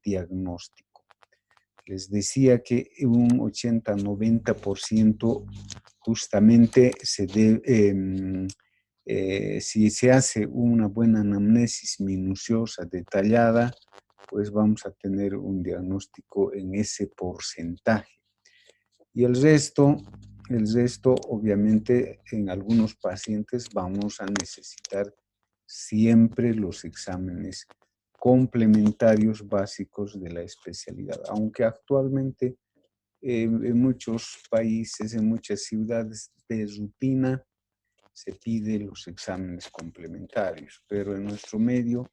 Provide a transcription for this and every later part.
diagnóstico. Les decía que un 80-90% justamente si se hace una buena anamnesis minuciosa, detallada, pues vamos a tener un diagnóstico en ese porcentaje. Y el resto, obviamente, en algunos pacientes vamos a necesitar siempre los exámenes complementarios básicos de la especialidad, aunque actualmente en muchos países, en muchas ciudades de rutina, se piden los exámenes complementarios, pero en nuestro medio,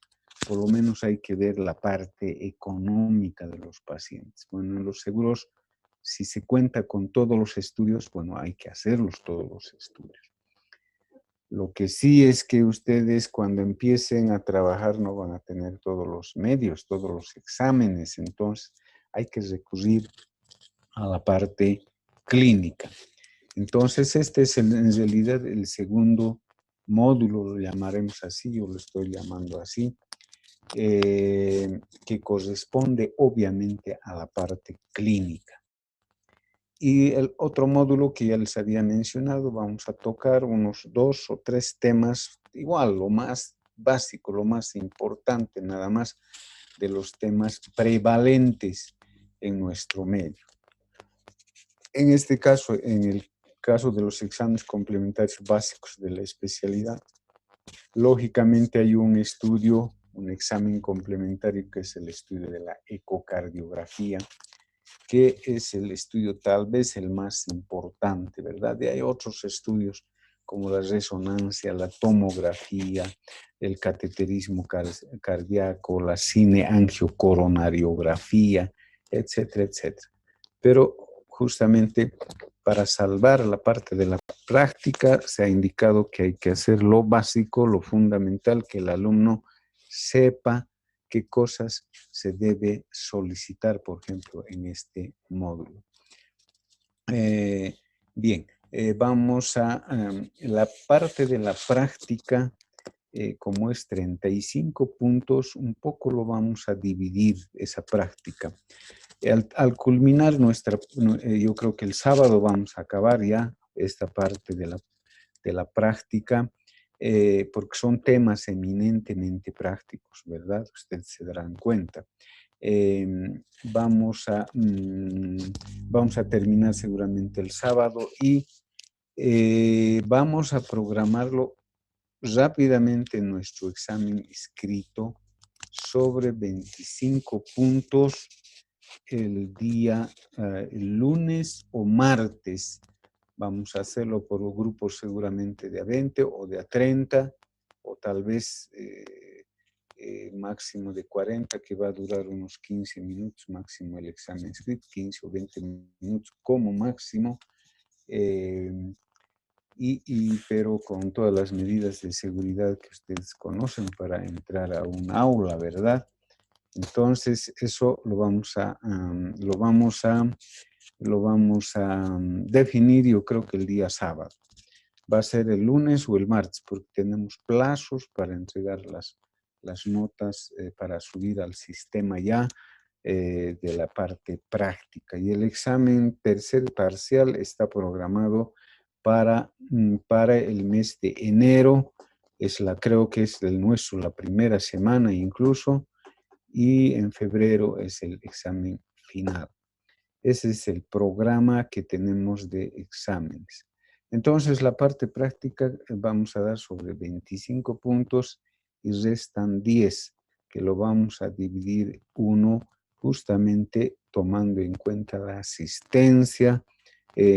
por lo menos hay que ver la parte económica de los pacientes. Bueno, en los seguros, si se cuenta con todos los estudios, bueno, hay que hacerlos todos los estudios. Lo que sí es que ustedes cuando empiecen a trabajar no van a tener todos los medios, todos los exámenes, entonces hay que recurrir a la parte clínica. Entonces este es en realidad el segundo módulo, lo llamaremos así, yo lo estoy llamando así, que corresponde obviamente a la parte clínica. Y el otro módulo que ya les había mencionado, vamos a tocar unos 2 o 3 temas, igual lo más básico, lo más importante nada más de los temas prevalentes en nuestro medio. En este caso, en el caso de los exámenes complementarios básicos de la especialidad, lógicamente hay un estudio, un examen complementario que es el estudio de la ecocardiografía, que es el estudio tal vez el más importante, ¿verdad? Y hay otros estudios como la resonancia, la tomografía, el cateterismo cardíaco, la cineangiocoronariografía, etcétera, etcétera. Pero justamente para salvar la parte de la práctica se ha indicado que hay que hacer lo básico, lo fundamental, que el alumno sepa qué cosas se debe solicitar, por ejemplo, en este módulo. Bien, vamos a la parte de la práctica, como es 35 puntos, un poco lo vamos a dividir esa práctica. Al culminar yo creo que el sábado vamos a acabar ya esta parte de la práctica, porque son temas eminentemente prácticos, ¿verdad? Ustedes se darán cuenta. Vamos a terminar seguramente el sábado y vamos a programarlo rápidamente en nuestro examen escrito sobre 25 puntos el día el lunes o martes. Vamos a hacerlo por grupos seguramente de a 20 o de a 30 o tal vez máximo de 40, que va a durar unos 15 minutos máximo el examen escrito, 15 o 20 minutos como máximo, pero con todas las medidas de seguridad que ustedes conocen para entrar a un aula, ¿verdad? Entonces, eso lo vamos a definir, yo creo que el día sábado. Va a ser el lunes o el martes, porque tenemos plazos para entregar las notas para subir al sistema ya de la parte práctica. Y el examen tercer parcial está programado para el mes de enero. Creo que es el nuestro, la primera semana incluso. Y en febrero es el examen final. Ese es el programa que tenemos de exámenes. Entonces, la parte práctica vamos a dar sobre 25 puntos y restan 10, que lo vamos a dividir uno justamente tomando en cuenta la asistencia,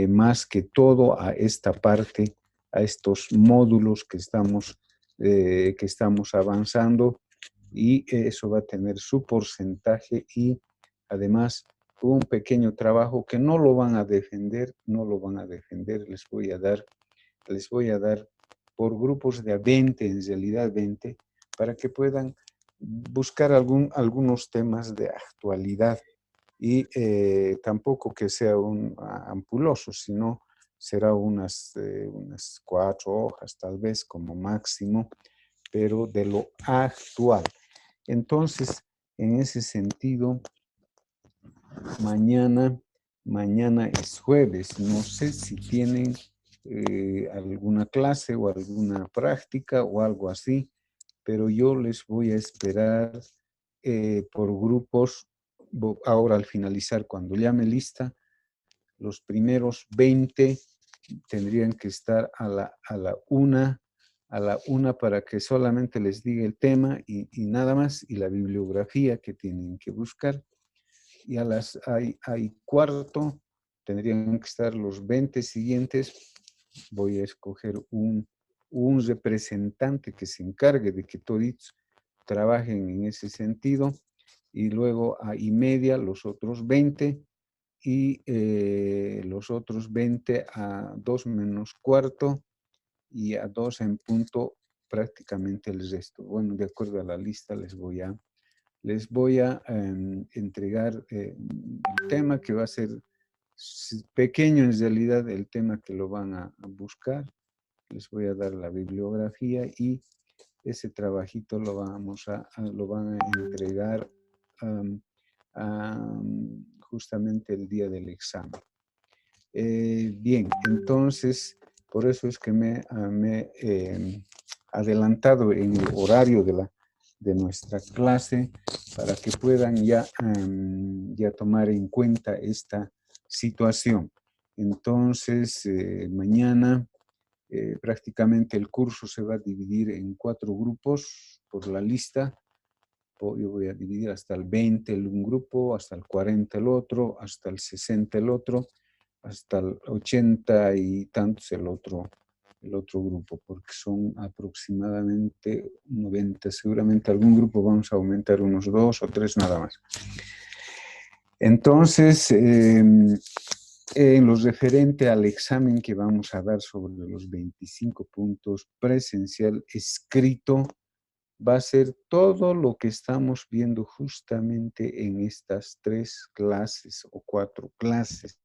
más que todo a esta parte, a estos módulos que estamos avanzando, y eso va a tener su porcentaje y además un pequeño trabajo que no lo van a defender, les voy a dar por grupos de a 20, en realidad 20, para que puedan buscar algunos temas de actualidad y tampoco que sea un ampuloso, sino será unas 4 hojas tal vez como máximo, pero de lo actual. Entonces, en ese sentido, mañana es jueves. No sé si tienen alguna clase o alguna práctica o algo así, pero yo les voy a esperar por grupos. Ahora al finalizar, cuando llame lista, los primeros 20 tendrían que estar a la una para que solamente les diga el tema y nada más, y la bibliografía que tienen que buscar. Y hay cuarto, tendrían que estar los 20 siguientes. Voy a escoger un representante que se encargue de que todos trabajen en ese sentido, y luego a y media los otros 20, y los otros 20 a 2 menos cuarto, y a 2 en punto prácticamente el resto. Bueno, de acuerdo a la lista les voy a entregar el tema que va a ser pequeño en realidad, el tema que lo van a buscar. Les voy a dar la bibliografía y ese trabajito lo lo van a entregar um, justamente el día del examen. Bien, entonces, por eso es que me he adelantado en el horario de nuestra clase para que puedan ya tomar en cuenta esta situación. Entonces, mañana prácticamente el curso se va a dividir en 4 grupos por la lista. Yo voy a dividir hasta el 20 un grupo, hasta el 40 el otro, hasta el 60 el otro, hasta el 80 y tantos el otro grupo, porque son aproximadamente 90. Seguramente algún grupo vamos a aumentar unos 2 o 3 nada más. Entonces, en lo referente al examen que vamos a dar sobre los 25 puntos presencial escrito, va a ser todo lo que estamos viendo justamente en estas 3 clases o 4 clases.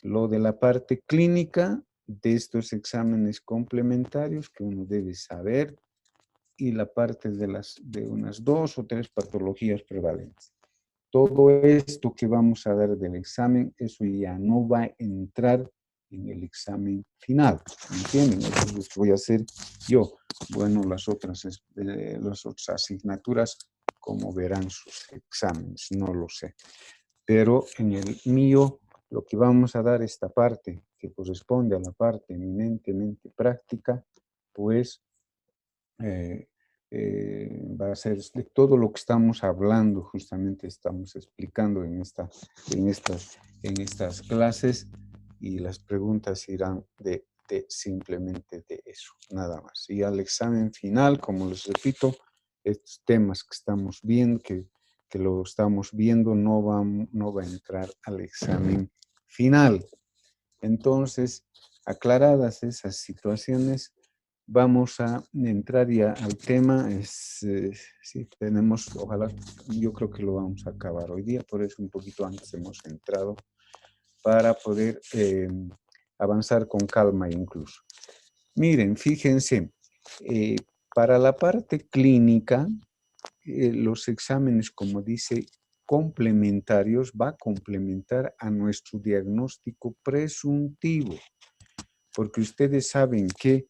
Lo de la parte clínica de estos exámenes complementarios que uno debe saber, y la parte de unas 2 o 3 patologías prevalentes. Todo esto que vamos a dar del examen, eso ya no va a entrar en el examen final, ¿me entienden? Eso voy a hacer yo. Bueno, las otras asignaturas, como verán sus exámenes, no lo sé. Pero en el mío, lo que vamos a dar, esta parte que corresponde a la parte eminentemente práctica, pues va a ser de todo lo que estamos hablando, justamente estamos explicando en estas clases, y las preguntas irán simplemente de eso, nada más. Y al examen final, como les repito, estos temas que estamos viendo, que lo estamos viendo, no va a entrar al examen final. Entonces, aclaradas esas situaciones, vamos a entrar ya al tema. Sí, tenemos, ojalá, yo creo que lo vamos a acabar hoy día, por eso un poquito antes hemos entrado, para poder avanzar con calma incluso. Miren, fíjense, para la parte clínica, los exámenes, como dice, complementarios, va a complementar a nuestro diagnóstico presuntivo, porque ustedes saben que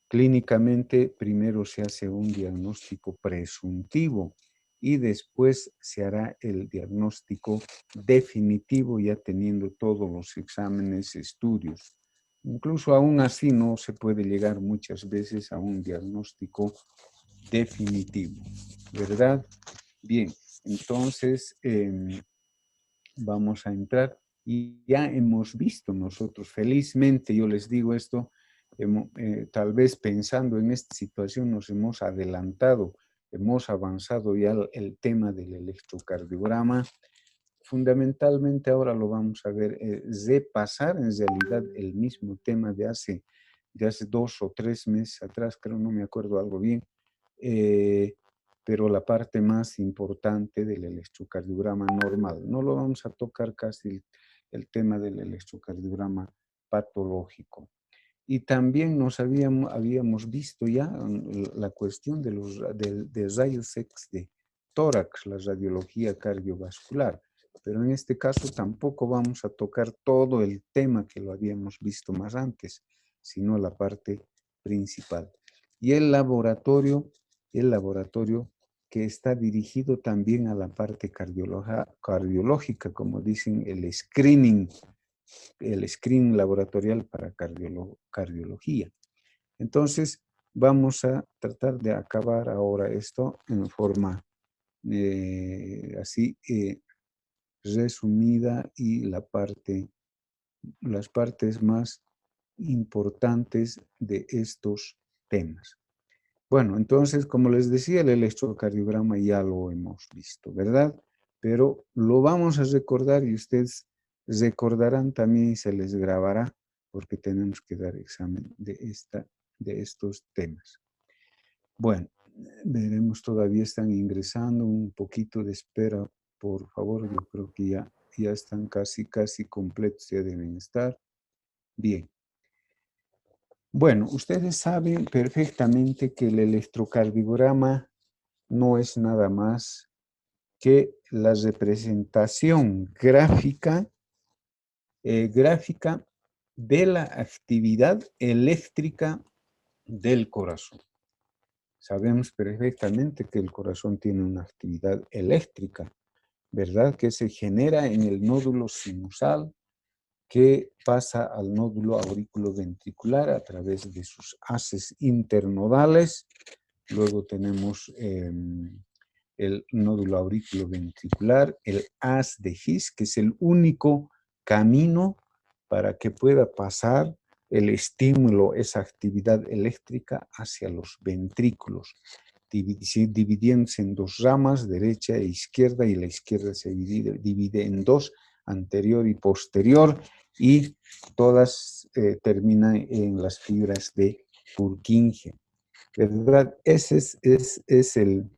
clínicamente primero se hace un diagnóstico presuntivo y después se hará el diagnóstico definitivo, ya teniendo todos los exámenes, estudios. Incluso aún así no se puede llegar muchas veces a un diagnóstico definitivo, ¿verdad? Bien, entonces vamos a entrar, y ya hemos visto nosotros, felizmente yo les digo esto, tal vez pensando en esta situación nos hemos adelantado, hemos avanzado ya el tema del electrocardiograma. Fundamentalmente ahora lo vamos a ver, repasar en realidad el mismo tema de hace 2 o 3 meses atrás, creo, no me acuerdo algo bien, pero la parte más importante del electrocardiograma normal. No lo vamos a tocar casi el tema del electrocardiograma patológico. Y también habíamos visto ya la cuestión de rayos X tórax, la radiología cardiovascular. Pero en este caso tampoco vamos a tocar todo el tema que lo habíamos visto más antes, sino la parte principal. Y el laboratorio que está dirigido también a la parte cardiológica, como dicen, el screening laboratorial para cardiología. Entonces, vamos a tratar de acabar ahora esto en forma así resumida y las partes más importantes de estos temas. Bueno, entonces, como les decía, el electrocardiograma ya lo hemos visto, ¿verdad? Pero lo vamos a recordar y ustedes recordarán también y se les grabará porque tenemos que dar examen de estos temas. Bueno, veremos, todavía están ingresando, un poquito de espera, por favor, yo creo que ya están casi completos, ya deben estar. Bien. Bueno, ustedes saben perfectamente que el electrocardiograma no es nada más que la representación gráfica de la actividad eléctrica del corazón. Sabemos perfectamente que el corazón tiene una actividad eléctrica, ¿verdad? Que se genera en el nódulo sinusal, que pasa al nódulo auriculoventricular a través de sus haces internodales. Luego tenemos el nódulo auriculoventricular, el haz de His, que es el único camino para que pueda pasar el estímulo, esa actividad eléctrica hacia los ventrículos, dividiéndose en dos ramas, derecha e izquierda, y la izquierda se divide en dos, anterior y posterior, y todas terminan en las fibras de Purkinje. ¿Verdad? Ese es el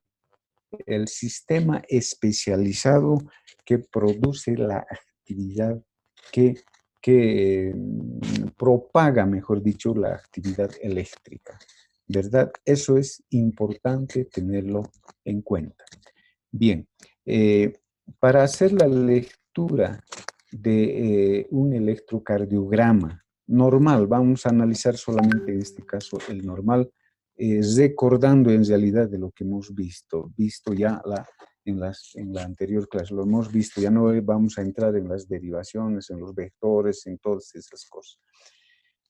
sistema especializado que produce la actividad que propaga, mejor dicho, la actividad eléctrica, ¿verdad? Eso es importante tenerlo en cuenta. Bien, para hacer la lectura de un electrocardiograma normal, vamos a analizar solamente en este caso el normal, recordando en realidad de lo que hemos visto ya en la anterior clase, lo hemos visto, ya no vamos a entrar en las derivaciones, en los vectores, en todas esas cosas.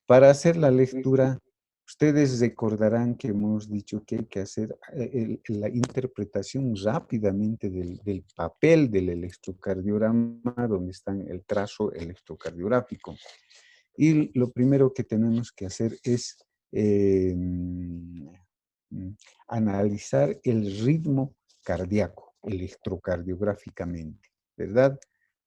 Para hacer la lectura, ustedes recordarán que hemos dicho que hay que hacer la interpretación rápidamente del papel del electrocardiograma, donde está el trazo electrocardiográfico. Y lo primero que tenemos que hacer es analizar el ritmo cardíaco electrocardiográficamente, ¿verdad?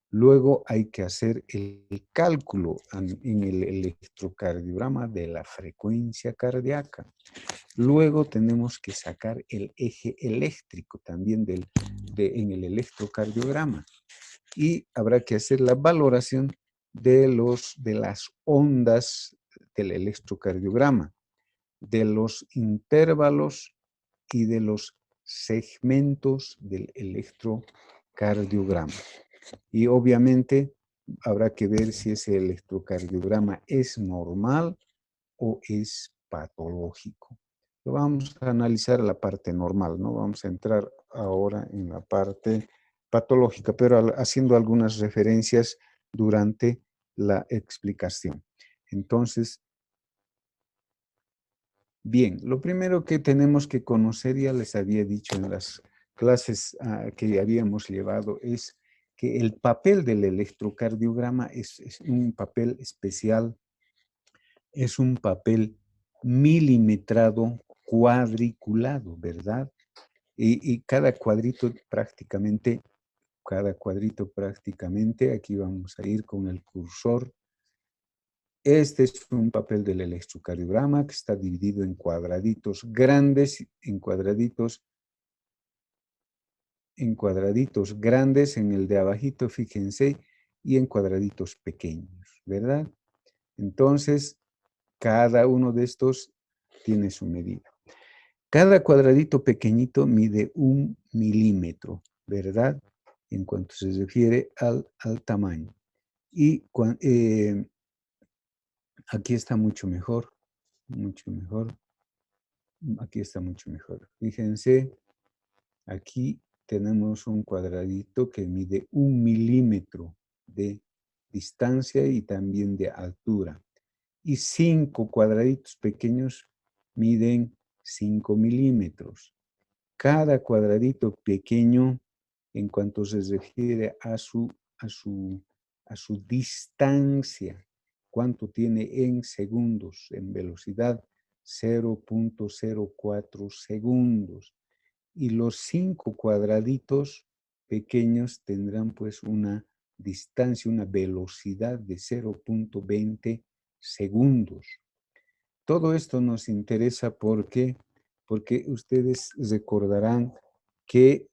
Luego hay que hacer el cálculo en el electrocardiograma de la frecuencia cardíaca. Luego tenemos que sacar el eje eléctrico también en el electrocardiograma. Y habrá que hacer la valoración de las ondas del electrocardiograma, de los intervalos y de los segmentos del electrocardiograma. Y obviamente habrá que ver si ese electrocardiograma es normal o es patológico. Lo vamos a analizar la parte normal, ¿no? Vamos a entrar ahora en la parte patológica, pero haciendo algunas referencias durante la explicación. Entonces, bien, lo primero que tenemos que conocer, ya les había dicho en las clases que habíamos llevado, es que el papel del electrocardiograma es un papel especial, es un papel milimetrado, cuadriculado, ¿verdad? Y cada cuadrito prácticamente, aquí vamos a ir con el cursor. Este es un papel del electrocardiograma que está dividido en cuadraditos grandes, en cuadraditos grandes, en el de abajito, fíjense, y en cuadraditos pequeños, ¿verdad? Entonces, cada uno de estos tiene su medida. Cada cuadradito pequeñito mide 1 milímetro, ¿verdad? En cuanto se refiere al tamaño. Y aquí está mucho mejor, mucho mejor. Aquí está mucho mejor. Fíjense, aquí tenemos un cuadradito que mide 1 milímetro de distancia y también de altura. Y 5 cuadraditos pequeños miden 5 milímetros. Cada cuadradito pequeño, en cuanto se refiere a su, a su distancia, cuánto tiene en segundos, en velocidad, 0.04 segundos. Y los 5 cuadraditos pequeños tendrán pues una distancia, una velocidad de 0.20 segundos. Todo esto nos interesa porque ustedes recordarán que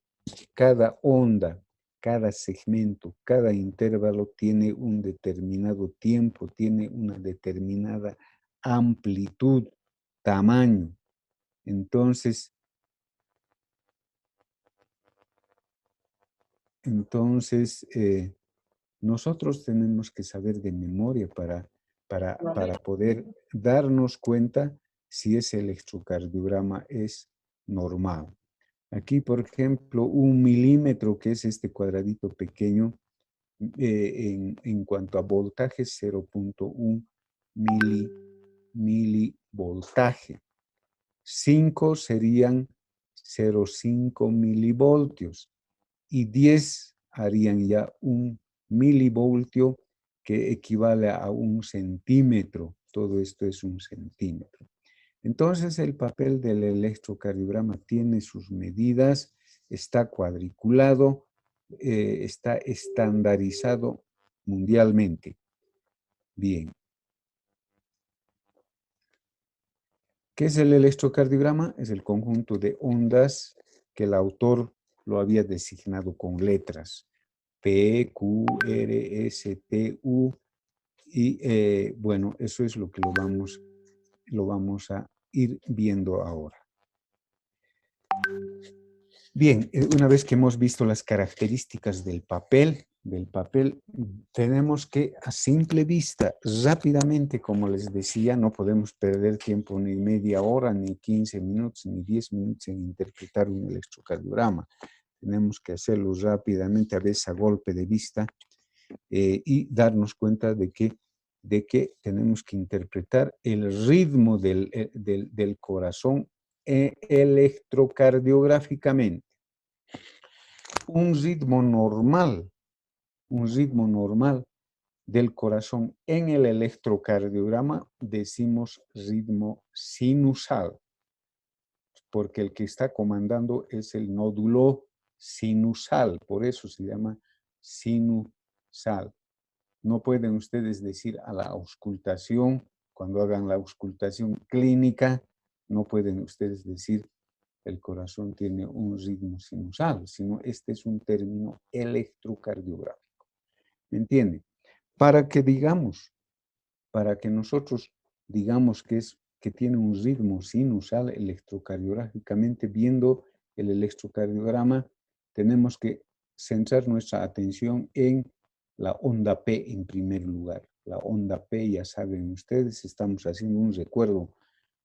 cada onda, cada segmento, cada intervalo tiene un determinado tiempo, tiene una determinada amplitud, tamaño. Entonces, nosotros tenemos que saber de memoria para poder darnos cuenta si ese electrocardiograma es normal. Aquí, por ejemplo, 1 milímetro, que es este cuadradito pequeño, en cuanto a voltaje, 0.1 milivoltaje. 5 serían 0.5 milivoltios y 10 harían ya 1 milivoltio, que equivale a 1 centímetro. Todo esto es 1 centímetro. Entonces, el papel del electrocardiograma tiene sus medidas, está cuadriculado, está estandarizado mundialmente. Bien. ¿Qué es el electrocardiograma? Es el conjunto de ondas que el autor lo había designado con letras. P, Q, R, S, T, U. Y bueno, eso es lo que lo vamos a ir viendo ahora. Bien, una vez que hemos visto las características del papel, tenemos que a simple vista, rápidamente, como les decía, no podemos perder tiempo ni media hora, ni 15 minutos, ni 10 minutos en interpretar un electrocardiograma. Tenemos que hacerlo rápidamente, a veces a golpe de vista, y darnos cuenta de que tenemos que interpretar el ritmo del corazón electrocardiográficamente. Un ritmo del corazón en el electrocardiograma decimos ritmo sinusal, porque el que está comandando es el nódulo sinusal, por eso se llama sinusal. No pueden ustedes decir a la auscultación, cuando hagan la auscultación clínica, no pueden ustedes decir el corazón tiene un ritmo sinusal, sino este es un término electrocardiográfico. ¿Me entienden? Para que nosotros digamos que tiene un ritmo sinusal electrocardiográficamente, viendo el electrocardiograma, tenemos que centrar nuestra atención en la onda P en primer lugar. La onda P, ya saben ustedes, estamos haciendo un recuerdo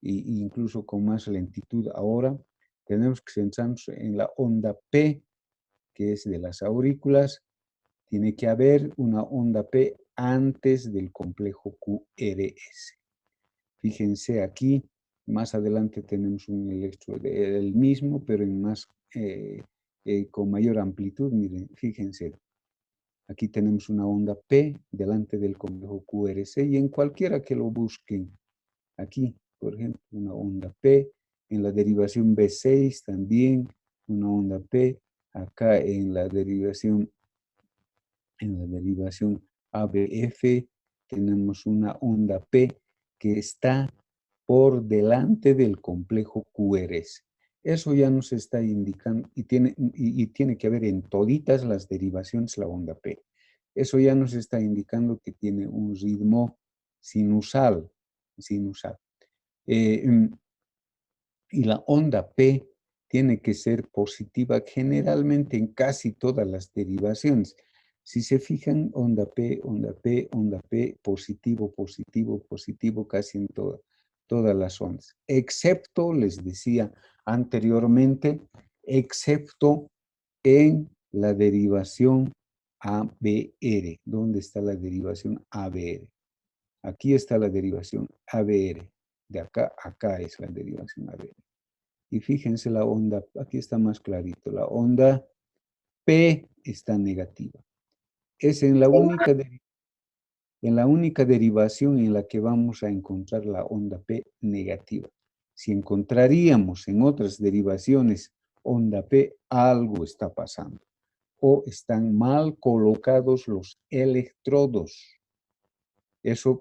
e incluso con más lentitud ahora. Tenemos que centrarnos en la onda P, que es de las aurículas. Tiene que haber una onda P antes del complejo QRS. Fíjense aquí, más adelante tenemos un electro del mismo, pero con mayor amplitud. Miren, fíjense, aquí tenemos una onda P delante del complejo QRS y en cualquiera que lo busquen, aquí, por ejemplo, una onda P, en la derivación B6 también, una onda P, acá en la derivación ABF tenemos una onda P que está por delante del complejo QRS. Eso ya nos está indicando, y tiene que haber en toditas las derivaciones la onda P. Eso ya nos está indicando que tiene un ritmo sinusal. Y la onda P tiene que ser positiva generalmente en casi todas las derivaciones. Si se fijan, onda P, onda P, onda P, positivo, positivo, positivo, casi en todas las ondas. Excepto, les decía anteriormente, excepto en la derivación ABR. ¿Dónde está la derivación ABR? Aquí está la derivación ABR. De acá a acá es la derivación ABR. Y fíjense la onda, aquí está más clarito, la onda P está negativa. Es en la única derivación en la que vamos a encontrar la onda P negativa. Si encontraríamos en otras derivaciones onda P, algo está pasando. O están mal colocados los electrodos.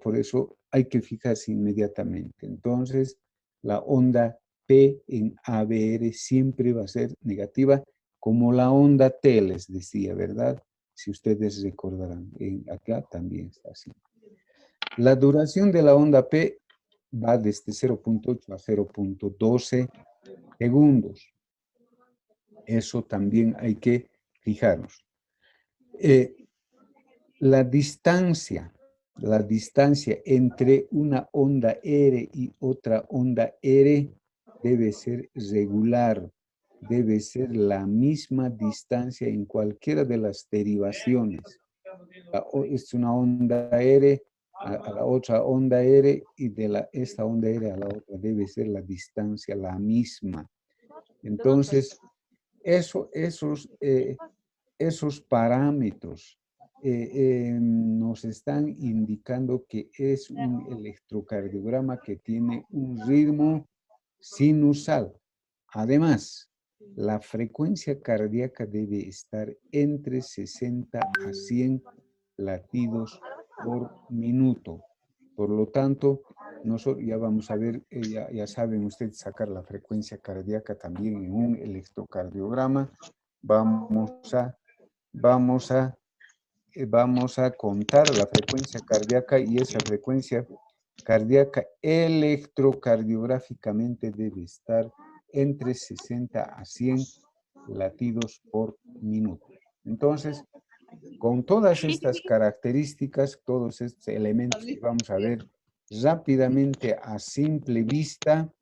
Por eso hay que fijarse inmediatamente. Entonces, la onda P en ABR siempre va a ser negativa, como la onda T, les decía, ¿verdad? Si ustedes recordarán, acá también está así. La duración de la onda P va desde 0.8 a 0.12 segundos. Eso también hay que fijarnos. La distancia entre una onda R y otra onda R debe ser regular, debe ser la misma distancia en cualquiera de las derivaciones. Es una onda R a la otra onda R y de esta onda R a la otra debe ser la distancia la misma. Entonces, esos parámetros nos están indicando que es un electrocardiograma que tiene un ritmo sinusal. Además, la frecuencia cardíaca debe estar entre 60 a 100 latidos por minuto. Por lo tanto, nosotros ya vamos a ver, ya saben ustedes sacar la frecuencia cardíaca también en un electrocardiograma. Vamos a contar la frecuencia cardíaca y esa frecuencia cardíaca electrocardiográficamente debe estar entre 60 a 100 latidos por minuto. Entonces, con todas estas características, todos estos elementos que vamos a ver rápidamente a simple vista,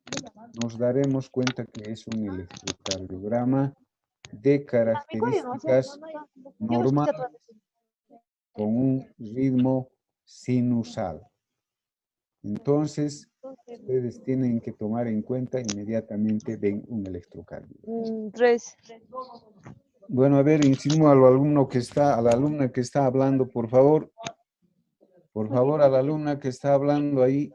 nos daremos cuenta que es un electrocardiograma de características normales con un ritmo sinusal. Entonces, ustedes tienen que tomar en cuenta inmediatamente ven un electrocardiograma. 3. Bueno, a ver, insinuo a la alumna que está hablando, por favor. Por favor, a la alumna que está hablando ahí.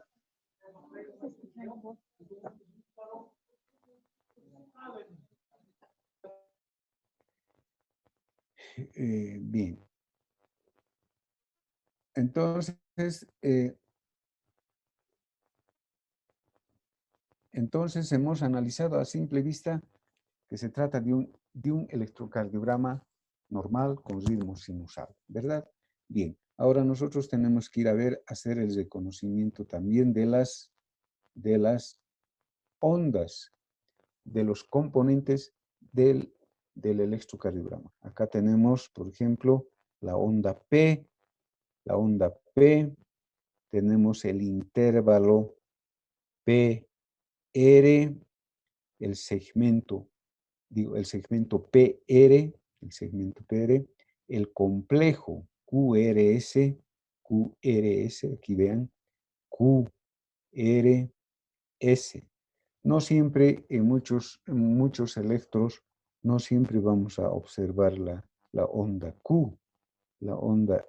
Bien. Entonces hemos analizado a simple vista que se trata de un electrocardiograma normal con ritmo sinusal, ¿verdad? Bien, ahora nosotros tenemos que ir a hacer el reconocimiento también de las ondas, de los componentes del electrocardiograma. Acá tenemos, por ejemplo, la onda P, tenemos el intervalo PR, el segmento PR, el complejo QRS, aquí vean, QRS. No siempre en muchos electros, no siempre vamos a observar la onda Q, la onda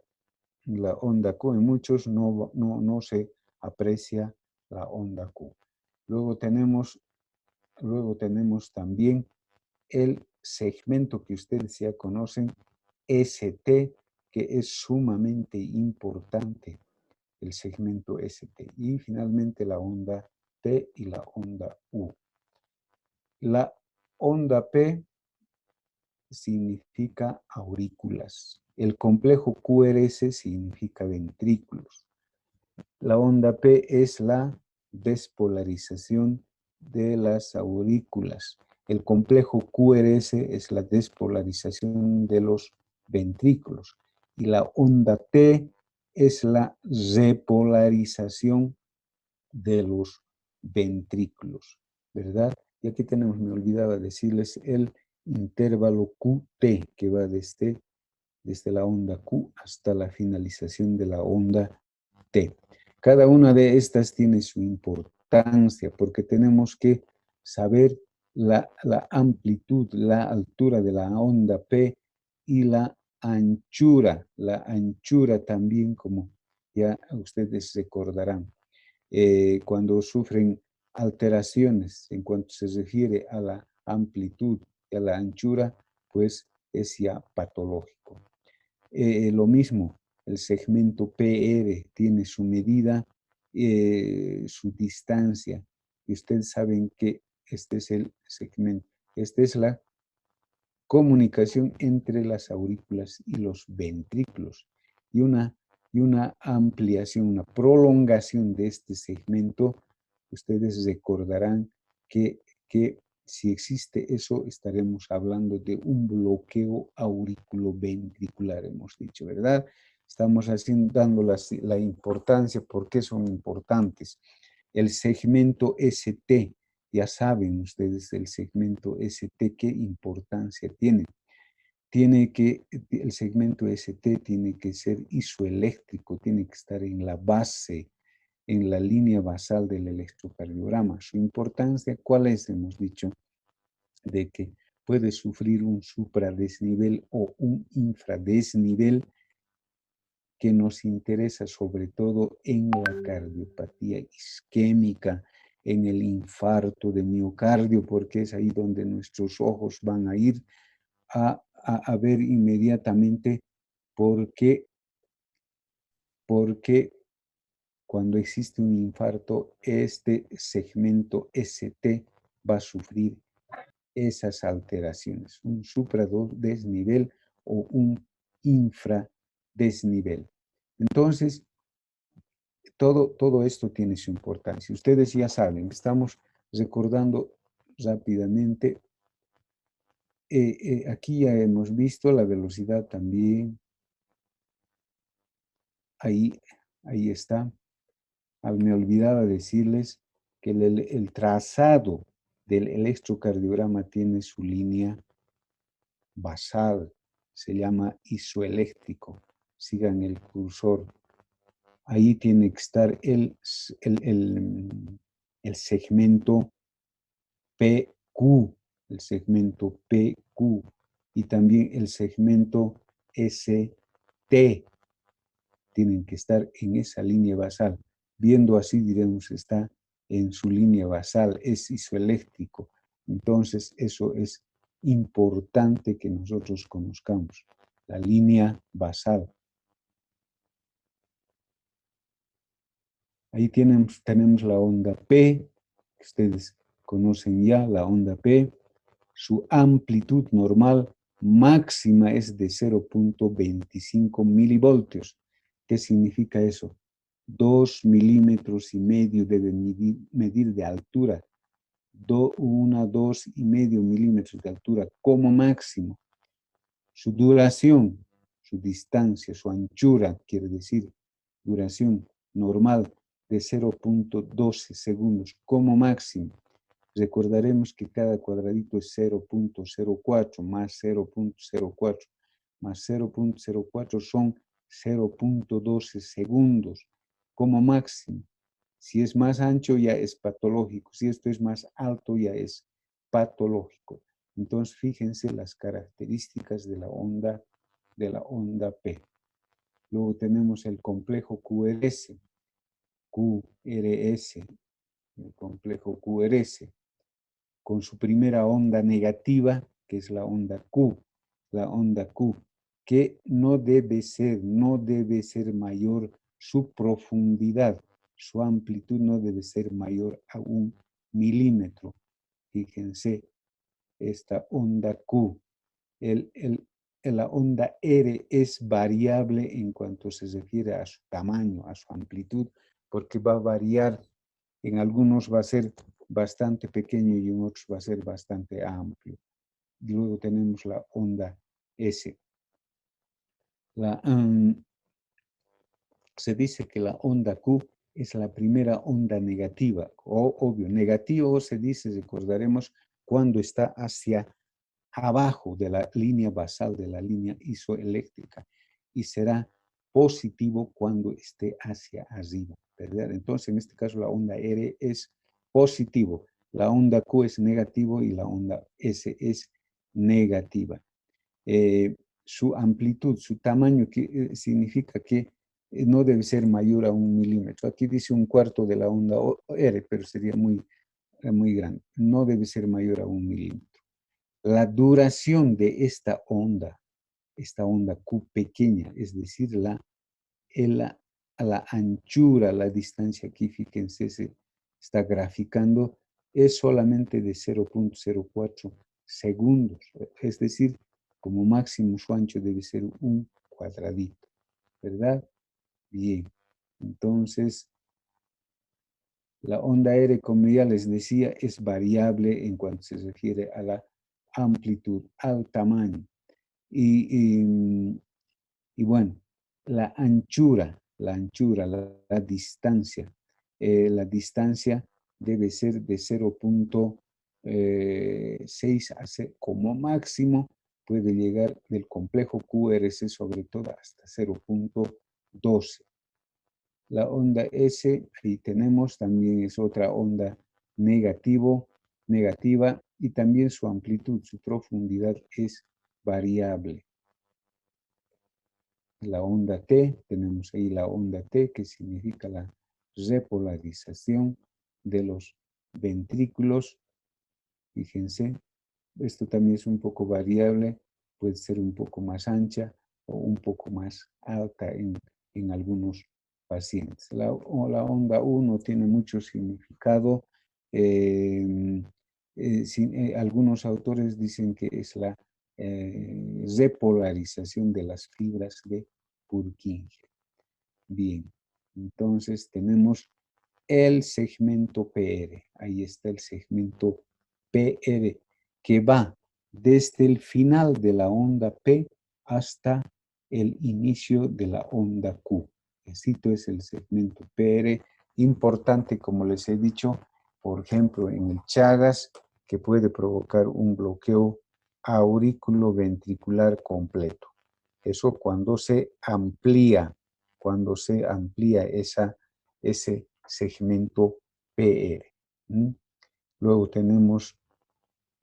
Q, en muchos no se aprecia la onda Q. Luego tenemos también el segmento que ustedes ya conocen, ST, que es sumamente importante, el segmento ST. Y finalmente la onda T y la onda U. La onda P significa aurículas. El complejo QRS significa ventrículos. La onda P es la despolarización de las aurículas. El complejo QRS es la despolarización de los ventrículos y la onda T es la repolarización de los ventrículos, ¿verdad? Y aquí tenemos, me olvidaba decirles, el intervalo QT que va desde la onda Q hasta la finalización de la onda T. Cada una de estas tiene su importancia porque tenemos que saber la amplitud, la altura de la onda P y la anchura también, como ya ustedes recordarán. Cuando sufren alteraciones en cuanto se refiere a la amplitud y a la anchura, pues es ya patológico. Lo mismo, el segmento PR tiene su medida, su distancia. Y ustedes saben que este es el segmento, esta es la comunicación entre las aurículas y los ventrículos. Y una ampliación, una prolongación de este segmento, ustedes recordarán que si existe eso, estaremos hablando de un bloqueo auriculoventricular, hemos dicho, ¿verdad? Estamos dando la importancia, ¿por qué son importantes? El segmento ST, ya saben ustedes el segmento ST, qué importancia tiene. El segmento ST tiene que ser isoeléctrico, tiene que estar en la base, en la línea basal del electrocardiograma. Su importancia, ¿cuál es? Hemos dicho de que puede sufrir un supradesnivel o un infradesnivel que nos interesa sobre todo en la cardiopatía isquémica, en el infarto de miocardio, porque es ahí donde nuestros ojos van a ir a ver inmediatamente por qué cuando existe un infarto, este segmento ST va a sufrir esas alteraciones, un supradesnivel o un infradesnivel. Entonces, todo esto tiene su importancia. Ustedes ya saben, estamos recordando rápidamente. Aquí ya hemos visto la velocidad también. Ahí está. Me olvidaba decirles que el trazado del electrocardiograma tiene su línea basal, se llama isoeléctrico. Sigan el cursor. Ahí tiene que estar el segmento PQ, el segmento PQ y también el segmento ST. Tienen que estar en esa línea basal. Viendo así, diremos, está en su línea basal, es isoeléctrico. Entonces, eso es importante que nosotros conozcamos, la línea basal. Ahí tenemos la onda P, que ustedes conocen ya, la onda P. Su amplitud normal máxima es de 0.25 milivoltios. ¿Qué significa eso? 2,5 milímetros debe medir de altura. 2,5 milímetros de altura como máximo. Su duración, su distancia, su anchura, quiere decir duración normal de 0.12 segundos como máximo. Recordaremos que cada cuadradito es 0.04 más 0.04 más 0.04 son 0.12 segundos como máximo. Si es más ancho ya es patológico, si esto es más alto ya es patológico. Entonces fíjense las características de la onda P. Luego tenemos el complejo QRS, el complejo QRS, con su primera onda negativa, que es la onda Q, que no debe ser mayor, su profundidad, su amplitud no debe ser mayor a 1 milímetro. Fíjense, esta onda Q. La onda R es variable en cuanto se refiere a su tamaño, a su amplitud, porque va a variar. En algunos va a ser bastante pequeño y en otros va a ser bastante amplio. Luego tenemos la onda S. La, se dice que la onda Q es la primera onda negativa, o obvio, negativo se dice, recordaremos, cuando está hacia abajo de la línea basal de la línea isoeléctrica y será positivo cuando esté hacia arriba, ¿verdad? Entonces, en este caso, la onda R es positivo, la onda Q es negativo y la onda S es negativa. Su amplitud, su tamaño, que significa que no debe ser mayor a 1 milímetro. Aquí dice 1/4 de la onda R, pero sería muy grande. No debe ser mayor a 1 milímetro. La duración de esta onda Q pequeña, es decir, la anchura, la distancia aquí, fíjense, se está graficando, es solamente de 0.04 segundos, es decir, como máximo su ancho debe ser un cuadradito, ¿verdad? Bien, entonces la onda R, como ya les decía, es variable en cuanto se refiere a la amplitud, al tamaño. Y bueno, la distancia, la distancia debe ser de 0.6 como máximo, puede llegar del complejo QRC sobre todo hasta 0.12. La onda S, ahí tenemos, también es otra onda negativa, y también su amplitud, su profundidad es variable. La onda T, tenemos ahí la onda T, que significa la repolarización de los ventrículos. Fíjense, esto también es un poco variable, puede ser un poco más ancha o un poco más alta en algunos pacientes. La onda 1 tiene mucho significado. Algunos autores dicen que es la repolarización de las fibras de Purkinje. Bien, entonces tenemos el segmento PR. Ahí está el segmento PR, que va desde el final de la onda P hasta el inicio de la onda Q. Esto es el segmento PR, importante, como les he dicho, por ejemplo, en el Chagas, que puede provocar un bloqueo auriculoventricular completo. Eso cuando se amplía ese segmento PR. Luego tenemos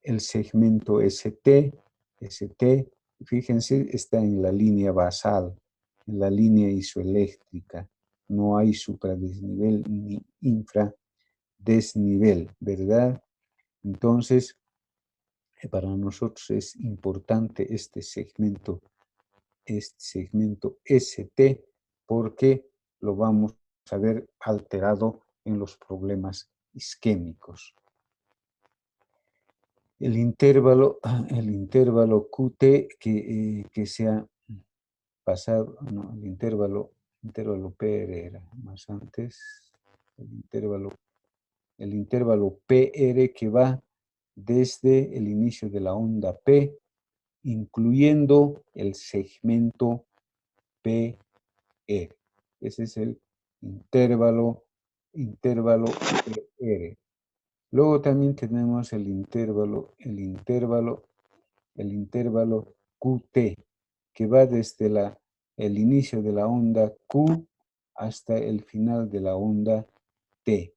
el segmento ST. Fíjense, está en la línea basal, en la línea isoeléctrica. No hay supradesnivel ni infradesnivel, ¿verdad? Entonces, para nosotros es importante este segmento ST, porque lo vamos a ver alterado en los problemas isquémicos. El intervalo QT que se ha pasado, no, el intervalo PR era más antes, el intervalo PR que va desde el inicio de la onda P, incluyendo el segmento PR. Ese es el intervalo PR. Luego también tenemos el intervalo QT, que va desde el inicio de la onda Q hasta el final de la onda T.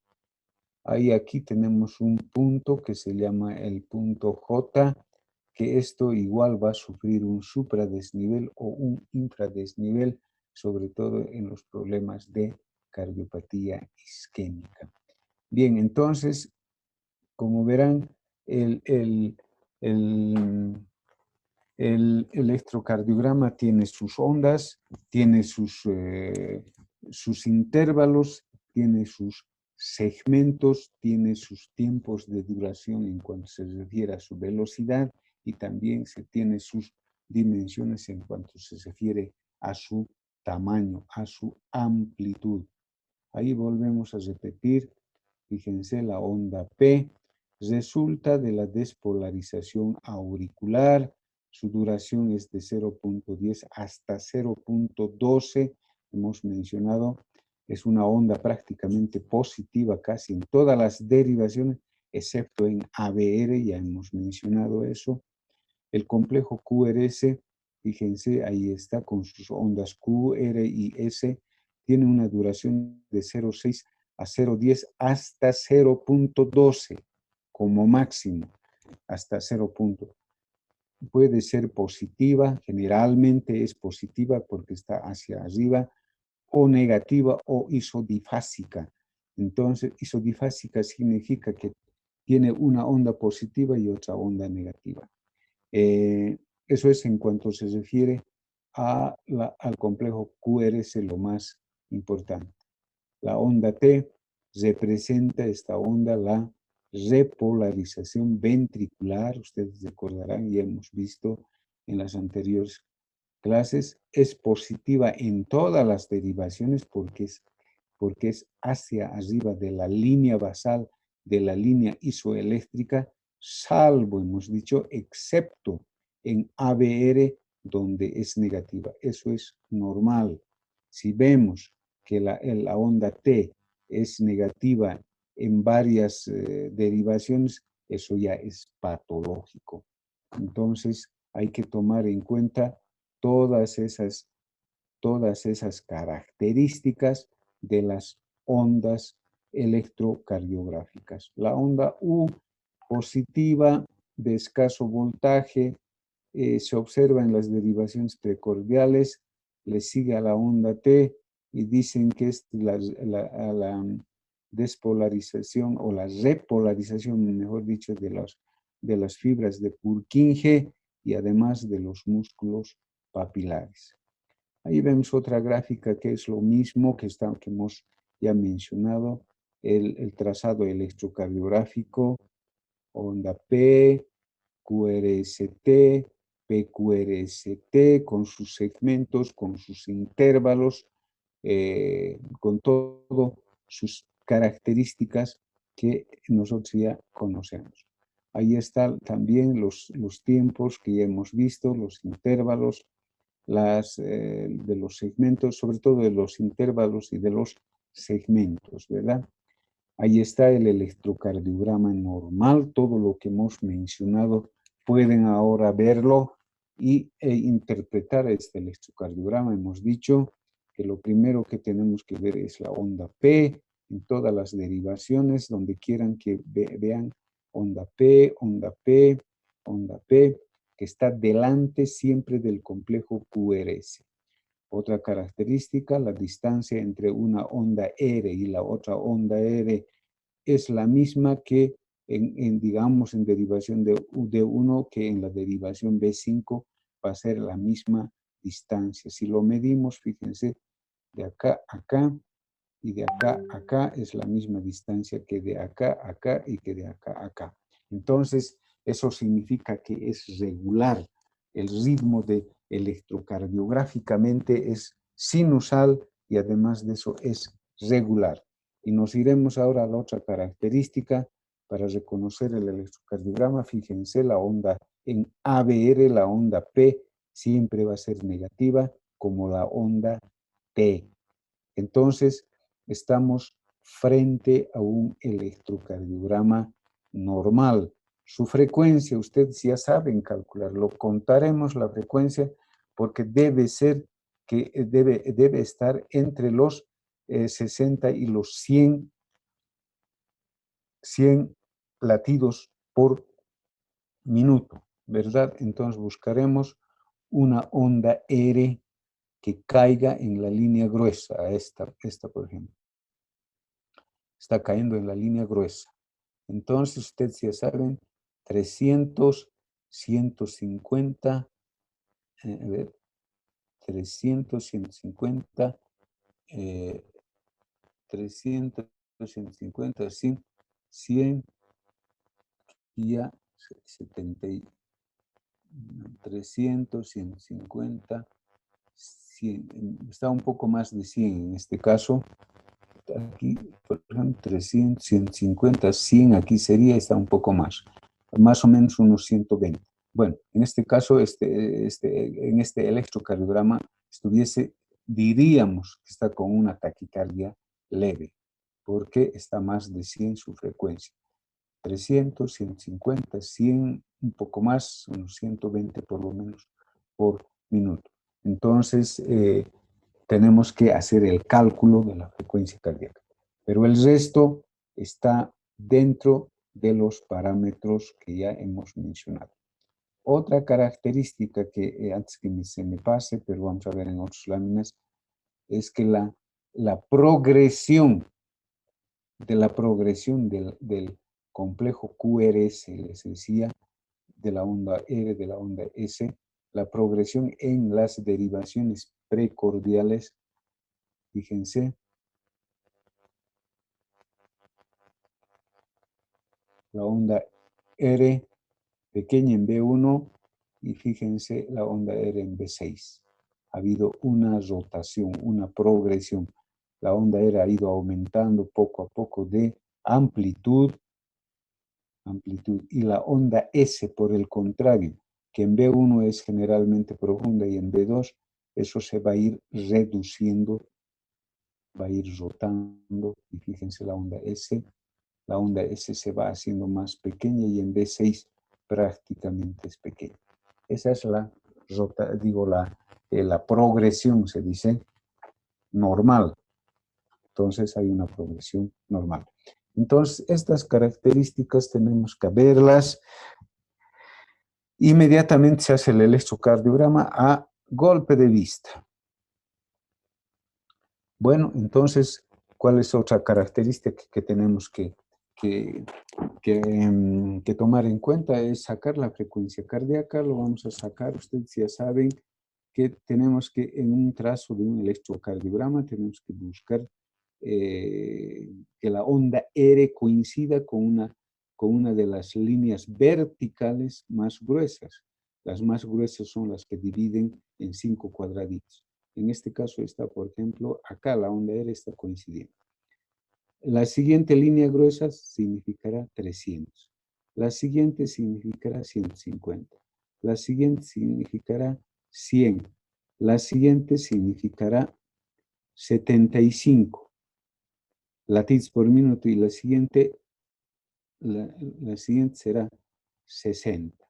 Ahí aquí tenemos un punto que se llama el punto J, que esto igual va a sufrir un supradesnivel o un infradesnivel, sobre todo en los problemas de cardiopatía isquémica. Bien, entonces, como verán, el electrocardiograma tiene sus ondas, tiene sus intervalos, tiene sus segmentos, tiene sus tiempos de duración en cuanto se refiere a su velocidad, y también se tiene sus dimensiones en cuanto se refiere a su tamaño, a su amplitud. Ahí volvemos a repetir Fíjense, la onda P resulta de la despolarización auricular. Su duración es de 0.10 hasta 0.12. Hemos mencionado, es una onda prácticamente positiva casi en todas las derivaciones, excepto en ABR, ya hemos mencionado eso. El complejo QRS, fíjense, ahí está con sus ondas Q, R y S, tiene una duración de 0.6 a 0.10 hasta 0.12 como máximo, hasta 0. Puede ser positiva, generalmente es positiva porque está hacia arriba, o negativa o isodifásica. Entonces, isodifásica significa que tiene una onda positiva y otra onda negativa. Eso es en cuanto se refiere al complejo QRS, lo más importante. La onda T representa esta onda, la repolarización ventricular. Ustedes recordarán, ya hemos visto en las anteriores clases, es positiva en todas las derivaciones porque es hacia arriba de la línea basal, de la línea isoeléctrica, salvo, hemos dicho, excepto en ABR, donde es negativa. Eso es normal. Si vemos que la onda T es negativa en varias derivaciones, eso ya es patológico. Entonces, hay que tomar en cuenta todas esas características de las ondas electrocardiográficas. La onda U positiva de escaso voltaje se observa en las derivaciones precordiales, le sigue a la onda T y dicen que es la despolarización o la repolarización, mejor dicho, de las fibras de Purkinje y además de los músculos papilares. Ahí vemos otra gráfica que es lo mismo que hemos ya mencionado, el trazado electrocardiográfico, onda P, QRST, PQRST, con sus segmentos, con sus intervalos, con todo sus características que nosotros ya conocemos. Ahí están también los tiempos que ya hemos visto, los intervalos, de los segmentos, sobre todo de los intervalos y de los segmentos, ¿verdad? Ahí está el electrocardiograma normal, todo lo que hemos mencionado, pueden ahora verlo e interpretar este electrocardiograma. Hemos dicho que lo primero que tenemos que ver es la onda P en todas las derivaciones, donde quieran que vean onda P, onda P, onda P, que está delante siempre del complejo QRS. Otra característica, la distancia entre una onda R y la otra onda R es la misma que digamos, en derivación de D1, que en la derivación B5 va a ser la misma distancia. Si lo medimos, fíjense, de acá a acá y de acá a acá es la misma distancia que de acá a acá y que de acá a acá. Entonces, eso significa que es regular. El ritmo de electrocardiográficamente es sinusal y además de eso es regular. Y nos iremos ahora a la otra característica para reconocer el electrocardiograma. Fíjense, la onda en ABR, la onda P, siempre va a ser negativa como la onda T. Entonces, estamos frente a un electrocardiograma normal. Su frecuencia, ustedes ya saben calcularlo. Contaremos la frecuencia porque debe estar entre los 60 y los 100 latidos por minuto, ¿verdad? Entonces buscaremos una onda R que caiga en la línea gruesa, esta por ejemplo. Está cayendo en la línea gruesa. Entonces, ustedes ya saben, 300, 150, a ver, 300, 150, 300, 150, 100, 100 y ya 70, 300, 150, 100, está un poco más de 100 en este caso. aquí, por ejemplo, 300, 150, 100, aquí sería, está un poco más o menos unos 120. Bueno, en este caso, en este electrocardiograma diríamos que está con una taquicardia leve, porque está más de 100 su frecuencia. 300, 150, 100, un poco más, unos 120 por lo menos por minuto. Entonces, tenemos que hacer el cálculo de la frecuencia cardíaca. Pero el resto está dentro de los parámetros que ya hemos mencionado. Otra característica que antes que se me pase, pero vamos a ver en otras láminas, es que la progresión del complejo QRS, les decía, de la onda R, de la onda S, la progresión en las derivaciones precordiales, fíjense, la onda R pequeña en B1 y fíjense la onda R en B6. Ha habido una rotación, una progresión. La onda R ha ido aumentando poco a poco de amplitud, y la onda S, por el contrario, que en B1 es generalmente profunda y en B2, eso se va a ir reduciendo, va a ir rotando, y fíjense la onda S se va haciendo más pequeña y en B6 prácticamente es pequeña. Esa es la progresión, se dice, normal. Entonces hay una progresión normal. Entonces, estas características tenemos que verlas. Inmediatamente se hace el electrocardiograma a golpe de vista. Bueno, entonces, ¿cuál es otra característica que tenemos que tomar en cuenta? Es sacar la frecuencia cardíaca. Lo vamos a sacar, ustedes ya saben que tenemos que, en un trazo de un electrocardiograma, tenemos que buscar que la onda R coincida con una de las líneas verticales más gruesas. Las más gruesas son las que dividen en 5 cuadraditos. En este caso está, por ejemplo, acá la onda R está coincidiendo. La siguiente línea gruesa significará 300. La siguiente significará 150. La siguiente significará 100. La siguiente significará 75 latidos por minuto y la siguiente será 60.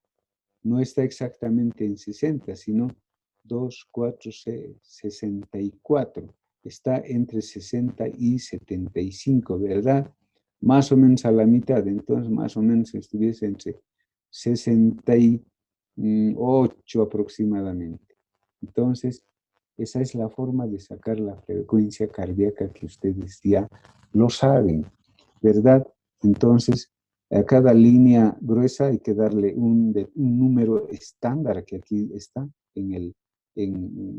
No está exactamente en 60, sino 2, 4, 64. Está entre 60 y 75, ¿verdad? Más o menos a la mitad. Entonces, más o menos estuviese entre 68 aproximadamente. Entonces, esa es la forma de sacar la frecuencia cardíaca que ustedes ya lo saben, ¿verdad? Entonces, a cada línea gruesa hay que darle un número estándar que aquí está en el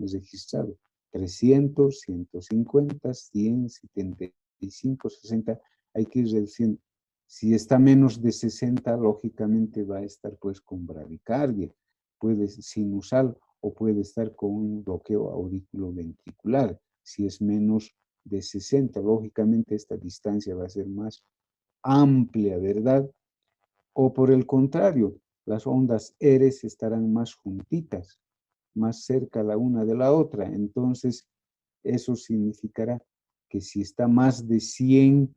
registrado. 300, 150, 100, 75, 60. Hay que ir reduciendo. Si está menos de 60, lógicamente va a estar pues con bradicardia. Puede sinusal o puede estar con un bloqueo auriculoventricular. Si es menos de 60, lógicamente esta distancia va a ser más amplia, ¿verdad? O por el contrario, las ondas R estarán más juntitas, más cerca la una de la otra. Entonces, eso significará que si está más de 100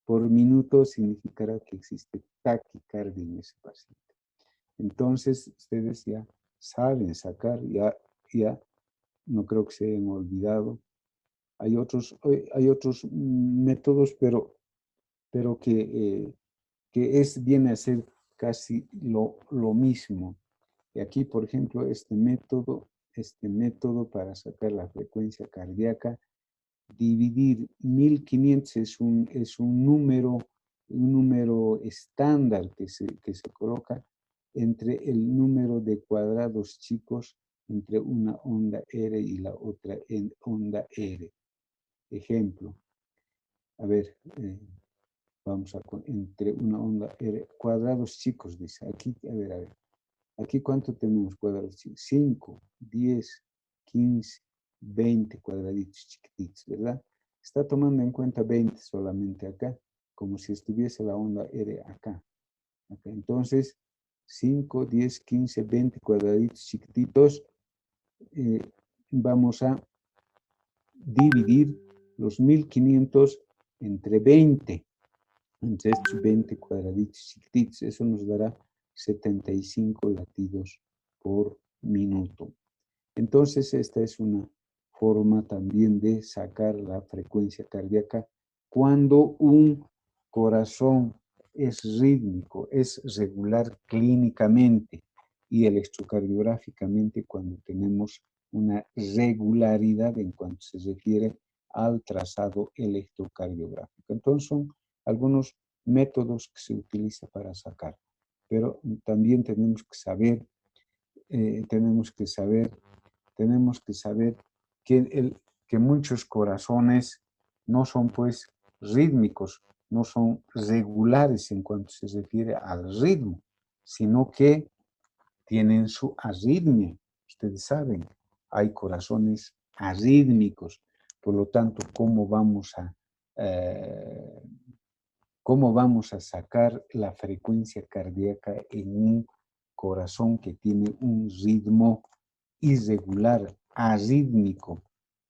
por minuto, significará que existe taquicardia en ese paciente. Entonces, ustedes ya saben sacar, ya no creo que se hayan olvidado. Hay otros métodos, pero que viene a ser casi lo mismo. Y aquí, por ejemplo, este método para sacar la frecuencia cardíaca, dividir 1500 es un número estándar que se coloca entre el número de cuadrados chicos entre una onda R y la otra onda R. Ejemplo, a ver, vamos entre una onda R, cuadrados chicos, dice. Aquí, a ver. Aquí, ¿cuánto tenemos cuadrados chicos? 5, 10, 15, 20 cuadraditos chiquititos, ¿verdad? Está tomando en cuenta 20 solamente acá, como si estuviese la onda R acá. Entonces, 5, 10, 15, 20 cuadraditos chiquititos. Vamos a dividir los 1500 entre 20. Entre estos 20 cuadraditos chiquititos, eso nos dará 75 latidos por minuto. Entonces, esta es una forma también de sacar la frecuencia cardíaca cuando un corazón es rítmico, es regular clínicamente y electrocardiográficamente cuando tenemos una regularidad en cuanto se refiere al trazado electrocardiográfico. Entonces, son algunos métodos que se utilizan para sacar, pero también tenemos que saber que muchos corazones no son pues rítmicos, no son regulares en cuanto se refiere al ritmo, sino que tienen su arritmia. Ustedes saben, hay corazones arrítmicos, por lo tanto, ¿cómo vamos a sacar la frecuencia cardíaca en un corazón que tiene un ritmo irregular, arrítmico?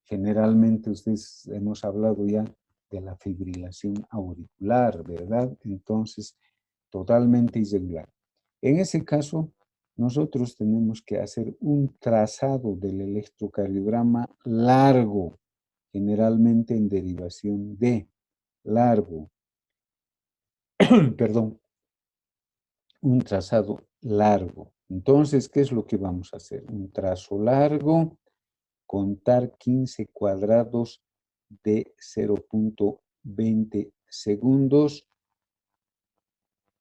Generalmente ustedes hemos hablado ya de la fibrilación auricular, ¿verdad? Entonces, totalmente irregular. En ese caso, nosotros tenemos que hacer un trazado del electrocardiograma largo, generalmente en derivación de largo, perdón, un trazado largo. Entonces, ¿qué es lo que vamos a hacer? Un trazo largo, contar 15 cuadrados de 0.20 segundos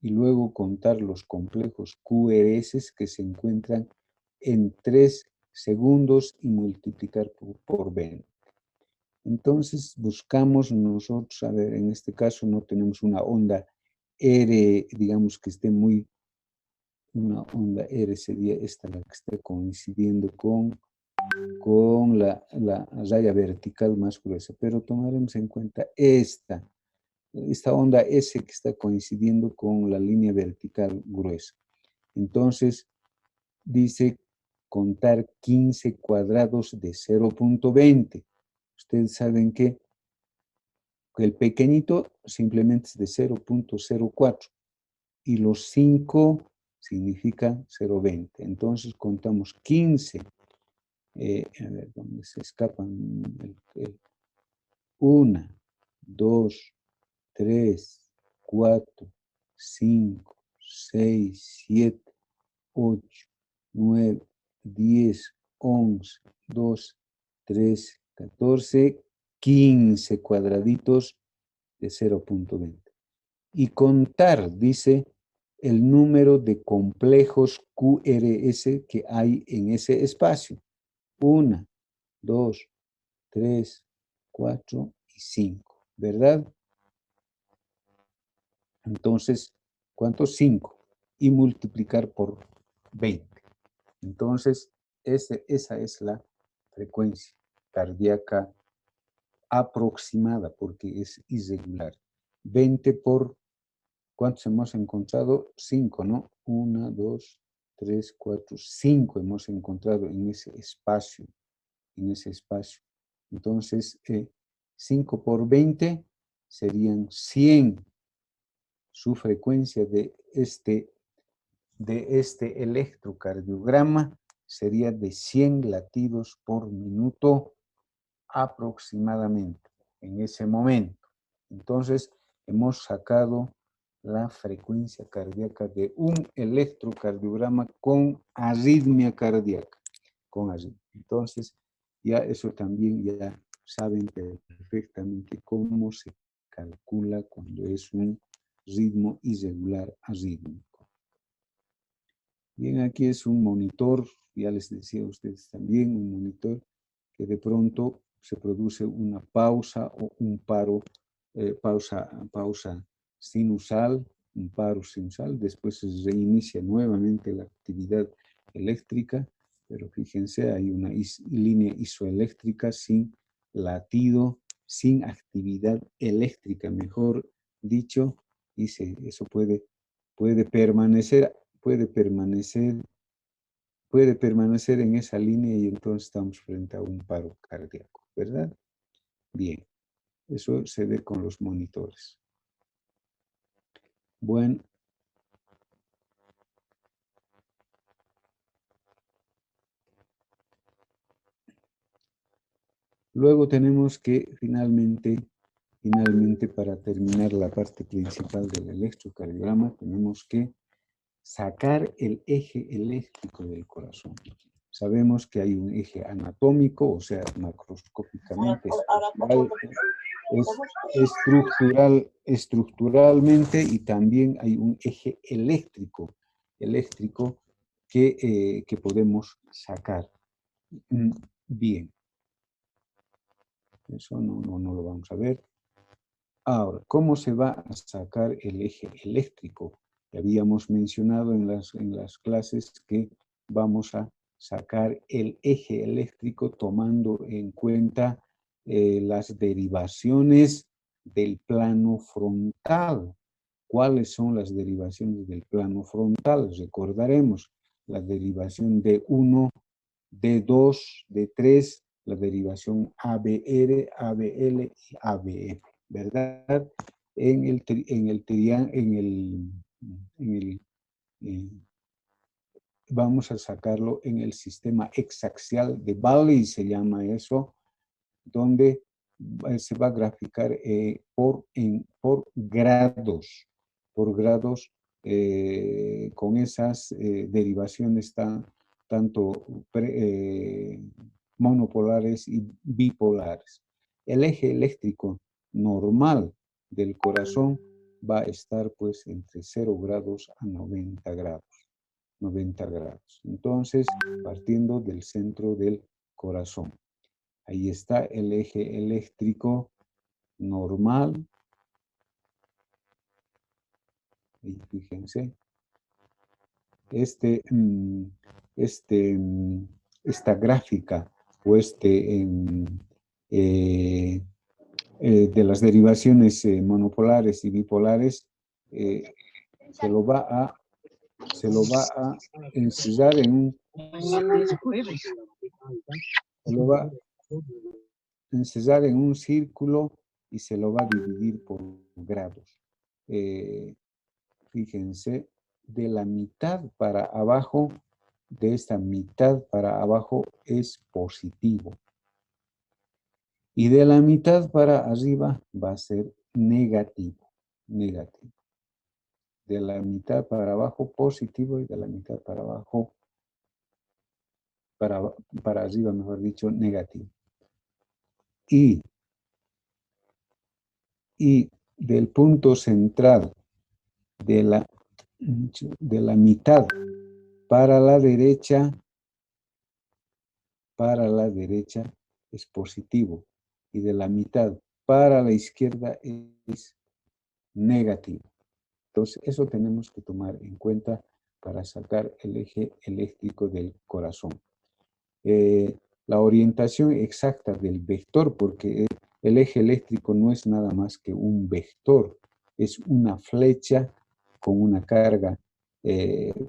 y luego contar los complejos QRS que se encuentran en 3 segundos y multiplicar por 20. Entonces, buscamos nosotros, a ver, en este caso no tenemos una onda R, digamos que esté muy. Una onda R sería esta, la que está coincidiendo con la raya vertical más gruesa, pero tomaremos en cuenta esta onda S que está coincidiendo con la línea vertical gruesa. Entonces, dice contar 15 cuadrados de 0.20. Ustedes saben que el pequeñito simplemente es de 0.04 y los 5 significa 0.20. Entonces contamos 15. A ver, ¿dónde se escapan? 1, 2, 3, 4, 5, 6, 7, 8, 9, 10, 11, 12, 13, 14, 15 cuadraditos de 0.20. Y contar, dice, el número de complejos QRS que hay en ese espacio. 1, 2, 3, 4 y 5, ¿verdad? Entonces, ¿cuántos? 5. Y multiplicar por 20. Entonces, esa es la frecuencia cardíaca aproximada porque es irregular. 20 por, ¿cuántos hemos encontrado? 5, ¿no? 1, 2, 3, 4, 5 hemos encontrado en ese espacio. Entonces, 5 por 20 serían 100. Su frecuencia de este electrocardiograma sería de 100 latidos por minuto aproximadamente en ese momento. Entonces, hemos sacado la frecuencia cardíaca de un electrocardiograma con arritmia cardíaca. Entonces, ya eso también ya saben perfectamente cómo se calcula cuando es un ritmo irregular arrítmico. Bien, aquí es un monitor, ya les decía a ustedes también, un monitor que de pronto se produce una pausa o un paro, pausa sinusal, un paro sinusal, después se reinicia nuevamente la actividad eléctrica, pero fíjense, hay una línea isoeléctrica sin latido sin actividad eléctrica, mejor dicho, dice, eso puede permanecer en esa línea y entonces estamos frente a un paro cardíaco, ¿verdad? Bien, eso se ve con los monitores. Bueno. Luego tenemos que finalmente para terminar la parte principal del electrocardiograma, tenemos que sacar el eje eléctrico del corazón. Sabemos que hay un eje anatómico, o sea, macroscópicamente estructuralmente, y también hay un eje eléctrico que podemos sacar. Bien. Eso no lo vamos a ver. Ahora, ¿cómo se va a sacar el eje eléctrico? Ya habíamos mencionado en las clases que vamos a sacar el eje eléctrico tomando en cuenta las derivaciones del plano frontal. ¿Cuáles son las derivaciones del plano frontal? Recordaremos la derivación de 1, de 2, de 3, la derivación ABR, ABL y ABF, ¿verdad? Vamos a sacarlo en el sistema hexaxial de Bailey, se llama eso, donde se va a graficar por grados, con esas derivaciones tanto monopolares y bipolares. El eje eléctrico normal del corazón va a estar pues entre 0 grados a 90 grados. 90 grados. Entonces, partiendo del centro del corazón. Ahí está el eje eléctrico normal. Y fíjense, esta gráfica o de las derivaciones monopolares y bipolares se lo va a encerrar en un círculo y se lo va a dividir por grados. Fíjense, de la mitad para abajo, de esta mitad para abajo es positivo. Y de la mitad para arriba va a ser negativo. Negativo. De la mitad para abajo positivo y de la mitad para abajo, para arriba, mejor dicho, negativo. Y del punto central de la mitad para la derecha es positivo y de la mitad para la izquierda es negativo. Entonces, eso tenemos que tomar en cuenta para sacar el eje eléctrico del corazón. La orientación exacta del vector, porque el eje eléctrico no es nada más que un vector, es una flecha con una carga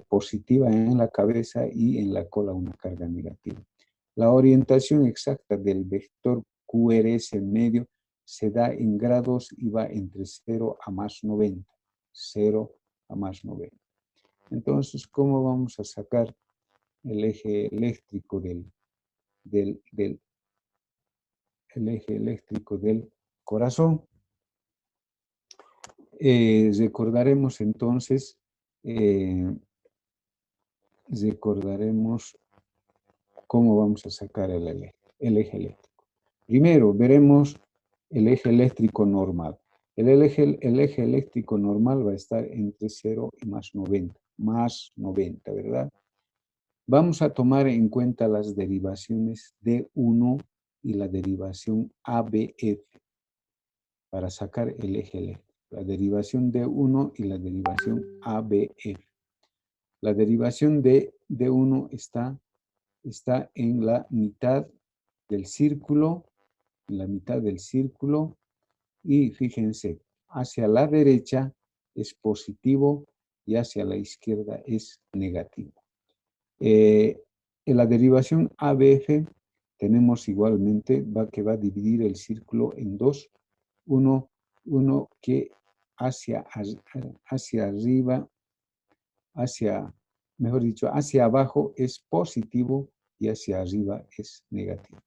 positiva en la cabeza y en la cola una carga negativa. La orientación exacta del vector QRS en medio se da en grados y va entre 0 a más 90. 0 a más 90. Entonces, ¿cómo vamos a sacar el eje eléctrico el eje eléctrico del corazón? Recordaremos entonces, cómo vamos a sacar el eje eléctrico. Primero, veremos el eje eléctrico normal. El eje eléctrico normal va a estar entre 0 y más 90, ¿verdad? Vamos a tomar en cuenta las derivaciones D1 y la derivación ABF para sacar el eje eléctrico. La derivación D1 y la derivación ABF. La derivación de D1 está en la mitad del círculo en la mitad del círculo y fíjense, hacia la derecha es positivo y hacia la izquierda es negativo. En la derivación ABF tenemos igualmente que va a dividir el círculo en dos. Uno que hacia arriba, mejor dicho, hacia abajo es positivo y hacia arriba es negativo.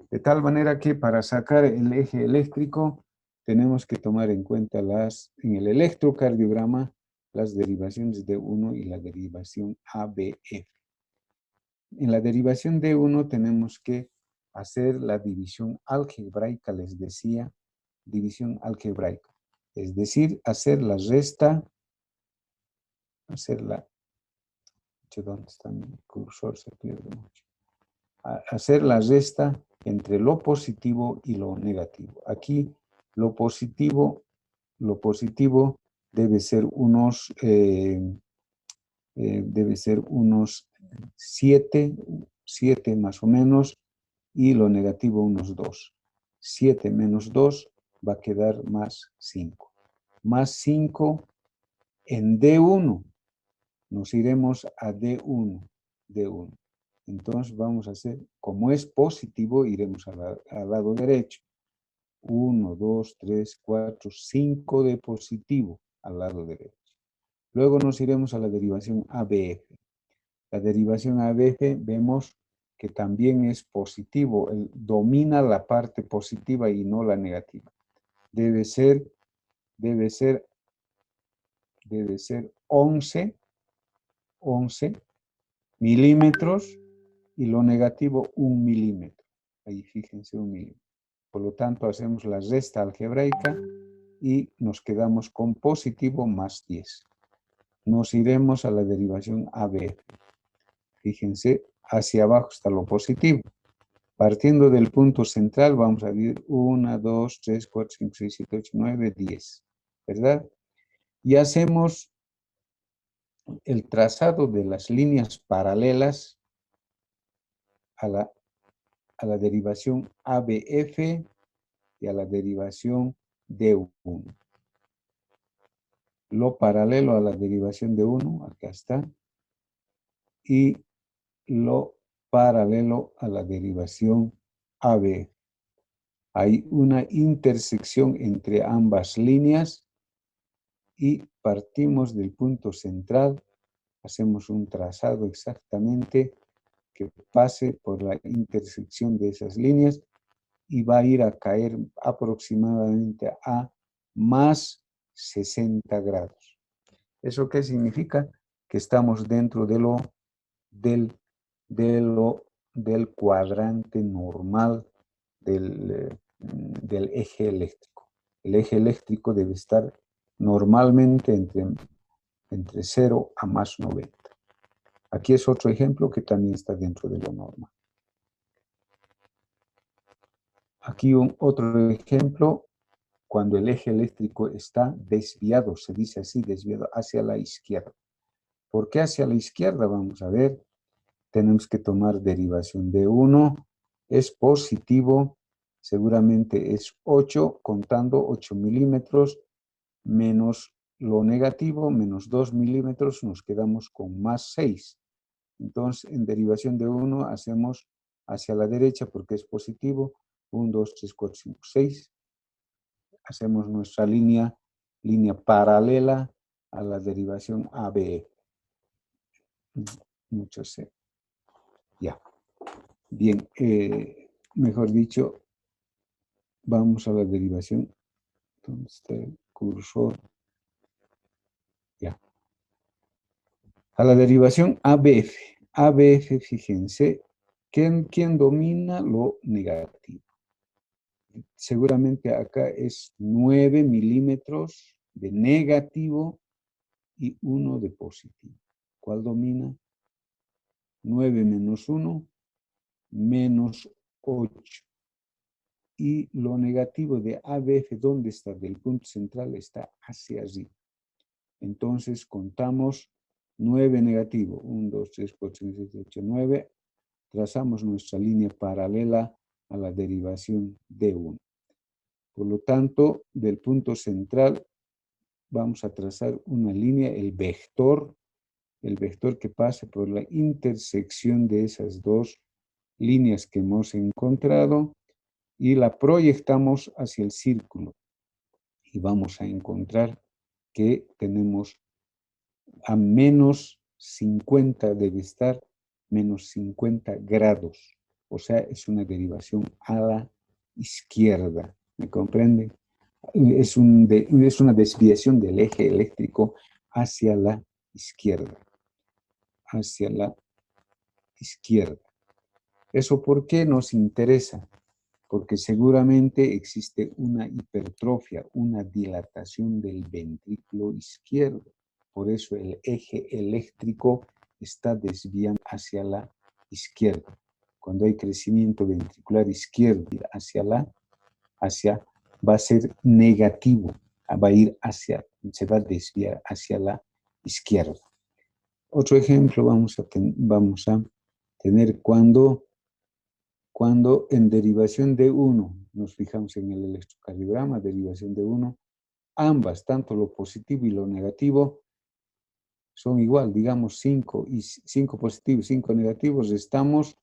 De tal manera que para sacar el eje eléctrico tenemos que tomar en cuenta en el electrocardiograma las derivaciones D1 y la derivación ABF. En la derivación D1 tenemos que hacer la división algebraica, les decía, división algebraica. Es decir, hacer la resta, ¿dónde está mi cursor? Se pierde mucho. Hacer la resta entre lo positivo y lo negativo. Aquí lo positivo debe ser unos 7 más o menos, y lo negativo unos 2. 7 menos 2 va a quedar más 5. Más 5 en D1. Nos iremos a D1. Entonces vamos a hacer, como es positivo, iremos al lado derecho. 1, 2, 3, 4, 5 de positivo al lado derecho. Luego nos iremos a la derivación ABF. La derivación ABF vemos que también es positivo, domina la parte positiva y no la negativa. Debe ser 11 milímetros y lo negativo 1 milímetro. Ahí fíjense, 1 milímetro. Por lo tanto, hacemos la resta algebraica y nos quedamos con positivo más 10. Nos iremos a la derivación ABF. Fíjense, hacia abajo está lo positivo. Partiendo del punto central, vamos a ver 1, 2, 3, 4, 5, 6, 7, 8, 9, 10. ¿Verdad? Y hacemos el trazado de las líneas paralelas a la derivación ABF y a la derivación D1. Lo paralelo a la derivación D1, acá está, y lo paralelo a la derivación AB. Hay una intersección entre ambas líneas y partimos del punto central, hacemos un trazado exactamente que pase por la intersección de esas líneas y va a ir a caer aproximadamente a más 60 grados. ¿Eso qué significa? Que estamos dentro del cuadrante normal del eje eléctrico. El eje eléctrico debe estar normalmente entre 0 a más 90. Aquí es otro ejemplo que también está dentro de lo normal. Aquí otro ejemplo, cuando el eje eléctrico está desviado, se dice así, desviado hacia la izquierda. ¿Por qué hacia la izquierda? Vamos a ver. Tenemos que tomar derivación de 1. Es positivo, seguramente es 8, contando 8 milímetros, menos lo negativo, menos 2 milímetros, nos quedamos con más 6. Entonces, en derivación de 1 hacemos hacia la derecha porque es positivo. 1, 2, 3, 4, 5, 6. Hacemos nuestra línea paralela a la derivación ABE. Mucho C. Ya. Bien, mejor dicho, vamos a la derivación. ¿Dónde está el cursor? Ya. A la derivación ABF. ABF, fíjense, ¿quién domina lo negativo? Seguramente acá es 9 milímetros de negativo y 1 de positivo. ¿Cuál domina? 9 menos 1, menos 8. Y lo negativo de ABF, ¿dónde está? Del punto central está hacia allí. Entonces contamos 9 negativo. 1, 2, 3, 4, 5, 6, 7, 8, 9. Trazamos nuestra línea paralela a la derivación D1. Por lo tanto, del punto central vamos a trazar una línea, el vector que pase por la intersección de esas dos líneas que hemos encontrado y la proyectamos hacia el círculo. Y vamos a encontrar que tenemos a menos 50, debe estar menos 50 grados. O sea, es una derivación a la izquierda. ¿Me comprenden? Es una desviación del eje eléctrico hacia la izquierda. Hacia la izquierda. ¿Eso por qué nos interesa? Porque seguramente existe una hipertrofia, una dilatación del ventrículo izquierdo. Por eso el eje eléctrico está desviando hacia la izquierda. Cuando hay crecimiento ventricular izquierdo va a ser negativo, se va a desviar hacia la izquierda. Otro ejemplo vamos a tener cuando en derivación de 1, nos fijamos en el electrocardiograma, derivación de 1, ambas, tanto lo positivo y lo negativo, son igual, digamos 5 positivos, 5 negativos, estamos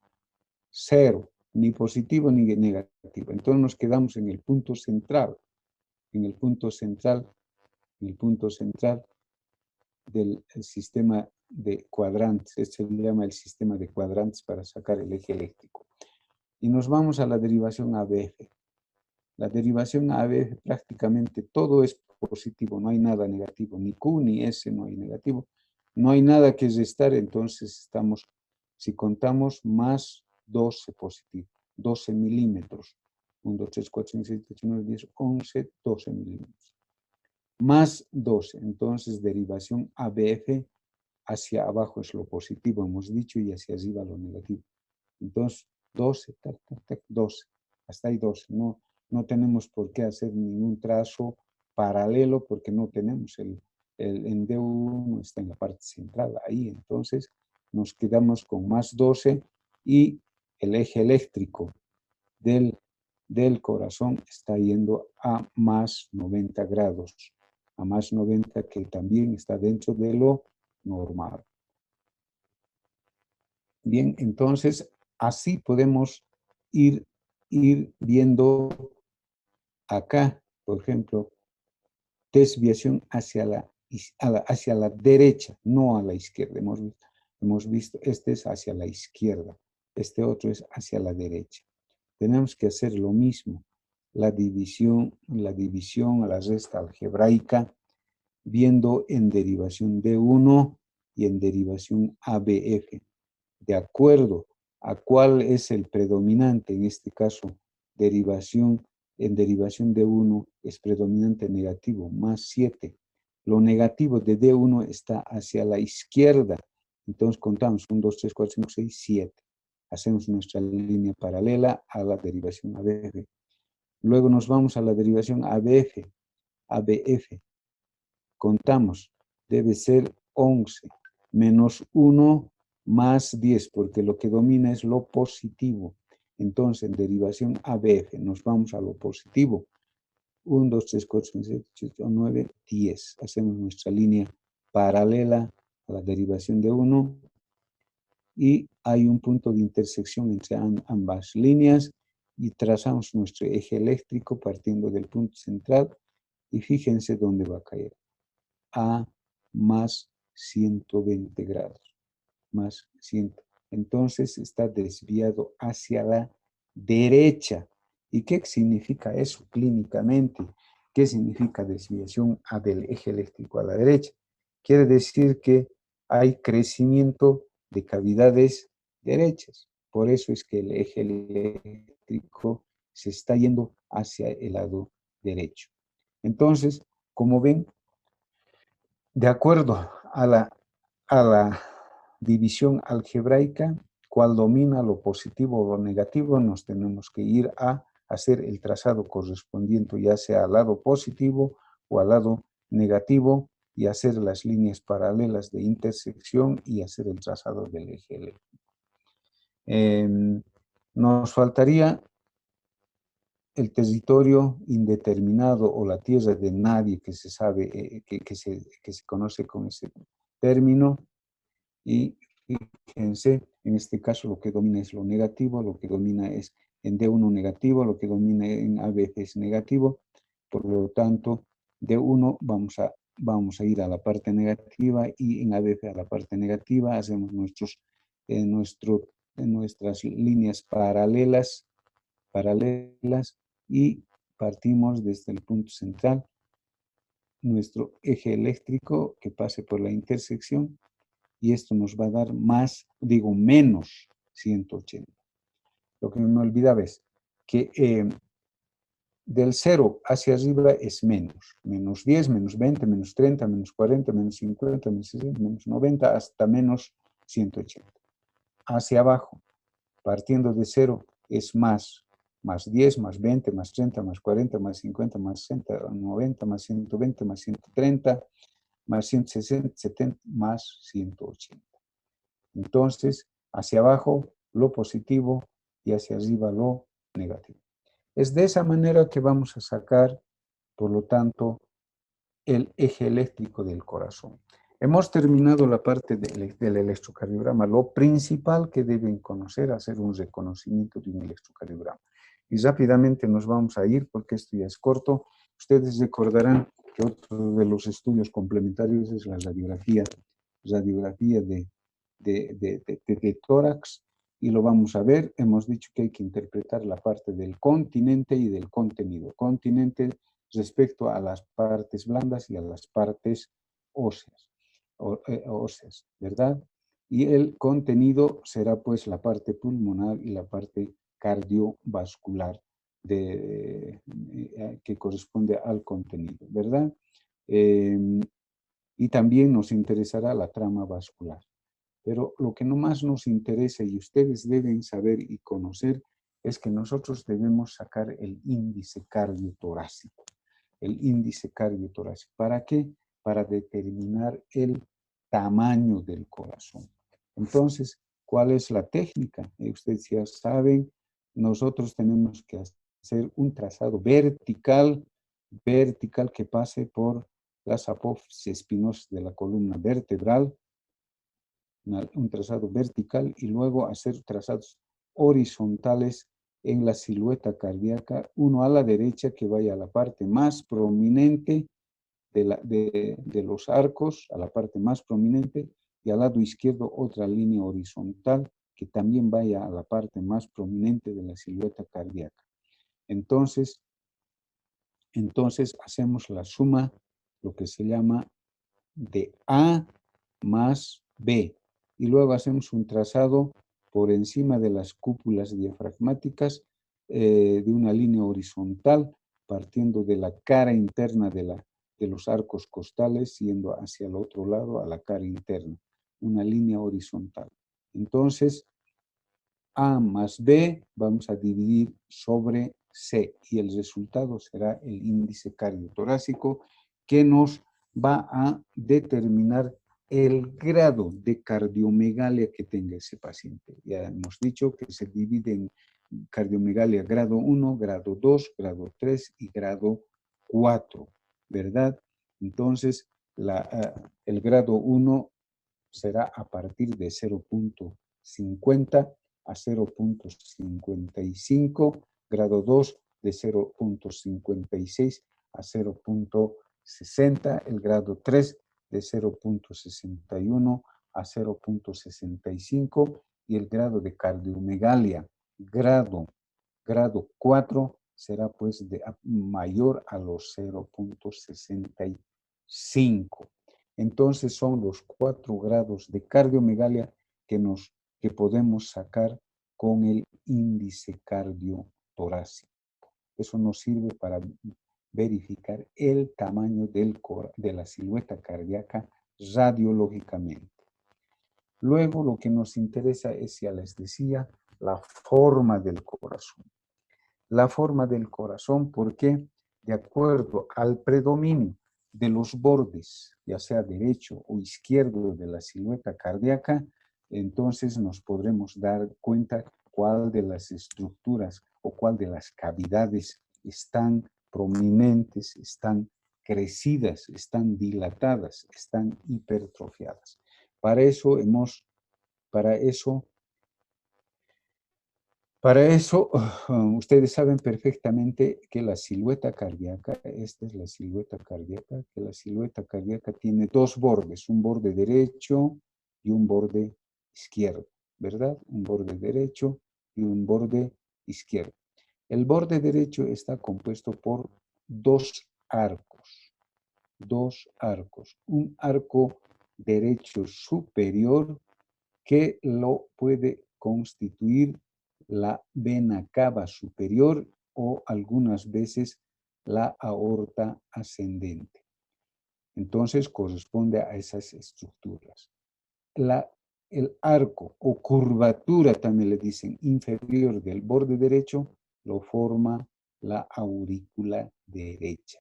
0, ni positivo ni negativo. Entonces nos quedamos en el punto central, del sistema de cuadrantes. Este se llama el sistema de cuadrantes para sacar el eje eléctrico. Y nos vamos a la derivación ABF. La derivación ABF prácticamente todo es positivo, no hay nada negativo, ni Q ni S no hay negativo, no hay nada que restar, entonces estamos, si contamos, más 12 positivo, 12 milímetros. 1, 2, 3, 4, 5, 6, 7, 8, 9, 10, 11, 12 milímetros. Más 12, entonces derivación ABF hacia abajo es lo positivo, hemos dicho, y hacia arriba lo negativo. Entonces, 12, 12, hasta ahí 12. No tenemos por qué hacer ningún trazo paralelo porque no tenemos en D1 está en la parte central, ahí. Entonces, nos quedamos con más 12 y el eje eléctrico del corazón está yendo a más 90 grados, a más 90, que también está dentro de lo normal. Bien, entonces así podemos ir viendo acá, por ejemplo, desviación hacia la derecha, no a la izquierda. Hemos visto, este es hacia la izquierda, este otro es hacia la derecha. Tenemos que hacer lo mismo, la división a la resta algebraica, viendo en derivación D1 y en derivación ABF. De acuerdo a cuál es el predominante, en este caso, en derivación de 1 es predominante negativo, más 7. Lo negativo de D1 está hacia la izquierda. Entonces contamos 1, 2, 3, 4, 5, 6, 7. Hacemos nuestra línea paralela a la derivación ABF. Luego nos vamos a la derivación ABF. Contamos, debe ser 11 menos 1 más 10, porque lo que domina es lo positivo. Entonces, en derivación ABF, nos vamos a lo positivo. 1, 2, 3, 4, 5, 6, 7, 8, 9, 10. Hacemos nuestra línea paralela a la derivación de 1 y hay un punto de intersección entre ambas líneas y trazamos nuestro eje eléctrico partiendo del punto central y fíjense dónde va a caer. A más 120 grados, más 100. Entonces está desviado hacia la derecha. ¿Y qué significa eso clínicamente? ¿Qué significa desviación del eje eléctrico a la derecha? Quiere decir que hay crecimiento de cavidades derechas. Por eso es que el eje eléctrico se está yendo hacia el lado derecho. Entonces, como ven, de acuerdo a la división algebraica, cuál domina lo positivo o lo negativo, nos tenemos que ir a hacer el trazado correspondiente, ya sea al lado positivo o al lado negativo, y hacer las líneas paralelas de intersección y hacer el trazado del eje eléctrico. Nos faltaría el territorio indeterminado o la tierra de nadie que se sabe, que se conoce con ese término. Y fíjense, en este caso lo que domina es lo negativo, lo que domina es en D1 negativo, lo que domina en ABC es negativo. Por lo tanto, D1 vamos a ir a la parte negativa y en ABC a la parte negativa hacemos nuestras líneas paralelas y partimos desde el punto central, nuestro eje eléctrico que pase por la intersección, y esto nos va a dar menos 180. Lo que me olvidaba es que del 0 hacia arriba es menos 10, menos 20, menos 30, menos 40, menos 50, menos 60, menos 90, hasta menos 180. Hacia abajo, partiendo de 0, es más 10, más 20, más 30, más 40, más 50, más 60, 90, más 120, más 130, más 160, 70, más 180. Entonces, hacia abajo lo positivo y hacia arriba lo negativo. Es de esa manera que vamos a sacar, por lo tanto, el eje eléctrico del corazón. Hemos terminado la parte del electrocardiograma. Lo principal que deben conocer, hacer un reconocimiento de un electrocardiograma. Y rápidamente nos vamos a ir, porque esto ya es corto. Ustedes recordarán que otro de los estudios complementarios es la radiografía de tórax, y lo vamos a ver. Hemos dicho que hay que interpretar la parte del continente y del contenido. Continente respecto a las partes blandas y a las partes óseas, ¿verdad? Y el contenido será pues la parte pulmonar y la parte cardiovascular que corresponde al contenido, ¿verdad? Y también nos interesará la trama vascular. Pero lo que no más nos interesa y ustedes deben saber y conocer es que nosotros debemos sacar el índice cardiotorácico. El índice cardiotorácico. ¿Para qué? Para determinar el tamaño del corazón. Entonces, ¿cuál es la técnica? Ustedes ya saben, nosotros tenemos que hacer un trazado vertical que pase por las apófisis espinosas de la columna vertebral, un trazado vertical, y luego hacer trazados horizontales en la silueta cardíaca, uno a la derecha que vaya a la parte más prominente de los arcos, a la parte más prominente, y al lado izquierdo otra línea horizontal que también vaya a la parte más prominente de la silueta cardíaca. Entonces hacemos la suma, lo que se llama de A más B, y luego hacemos un trazado por encima de las cúpulas diafragmáticas de una línea horizontal, partiendo de la cara interna de los arcos costales, yendo hacia el otro lado a la cara interna, una línea horizontal. Entonces, A más B vamos a dividir sobre C, y el resultado será el índice cardiotorácico, que nos va a determinar el grado de cardiomegalia que tenga ese paciente. Ya hemos dicho que se divide en cardiomegalia grado 1, grado 2, grado 3 y grado 4, ¿verdad? Entonces, el grado 1 será a partir de 0.50 a 0.55, grado 2 de 0.56 a 0.60, el grado 3 de 0.61 a 0.65, y el grado de cardiomegalia, grado 4, será pues mayor a los 0.65. Entonces son los 4 grados de cardiomegalia que podemos sacar con el índice cardiotorácico. Eso nos sirve para verificar el tamaño de la silueta cardíaca radiológicamente. Luego lo que nos interesa es, ya les decía, la forma del corazón. La forma del corazón, porque de acuerdo al predominio de los bordes, ya sea derecho o izquierdo de la silueta cardíaca, entonces nos podremos dar cuenta cuál de las estructuras o cuál de las cavidades están prominentes, están crecidas, están dilatadas, están hipertrofiadas. Para eso ustedes saben perfectamente que la silueta cardíaca, esta es la silueta cardíaca, que la silueta cardíaca tiene dos bordes, un borde derecho y un borde izquierdo, ¿verdad? Un borde derecho y un borde izquierdo. El borde derecho está compuesto por dos arcos, un arco derecho superior que lo puede constituir la vena cava superior o algunas veces la aorta ascendente. Entonces corresponde a esas estructuras. El arco o curvatura, también le dicen, inferior del borde derecho, lo forma la aurícula derecha.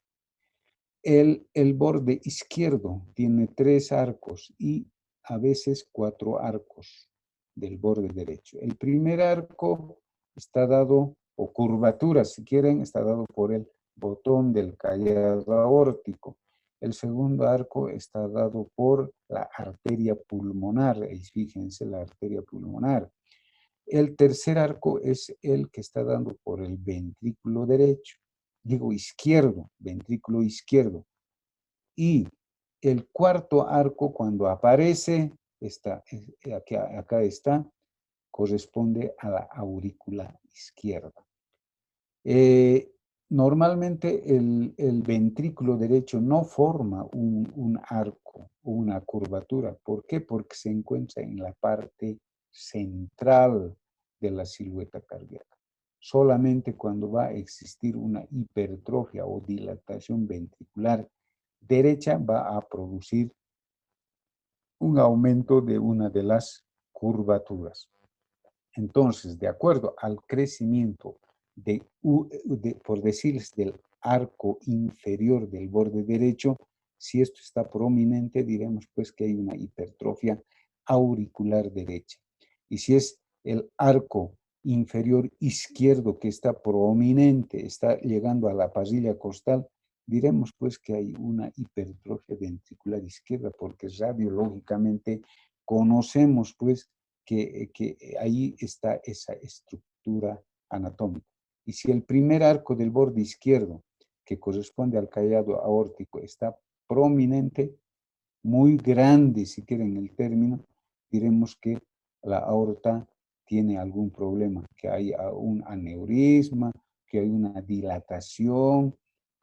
El borde izquierdo tiene 3 arcos y a veces 4 arcos del borde derecho. El primer arco está dado, o curvatura si quieren, está dado por el botón del callado aórtico. El segundo arco está dado por la arteria pulmonar, y fíjense la arteria pulmonar. El tercer arco es el que está dando por el ventrículo derecho, digo izquierdo, ventrículo izquierdo. Y el cuarto arco, cuando aparece, acá está, corresponde a la aurícula izquierda. Normalmente el ventrículo derecho no forma un arco o una curvatura. ¿Por qué? Porque se encuentra en la parte central de la silueta cardíaca. Solamente cuando va a existir una hipertrofia o dilatación ventricular derecha va a producir un aumento de una de las curvaturas. Entonces, de acuerdo al crecimiento por decirles, del arco inferior del borde derecho, si esto está prominente, diremos pues que hay una hipertrofia auricular derecha. Y si es el arco inferior izquierdo que está prominente, está llegando a la parrilla costal, diremos pues que hay una hipertrofia ventricular izquierda, porque radiológicamente conocemos pues que ahí está esa estructura anatómica. Y si el primer arco del borde izquierdo, que corresponde al callado aórtico, está prominente, muy grande, si quieren el término, diremos que la aorta tiene algún problema, que hay un aneurisma, que hay una dilatación,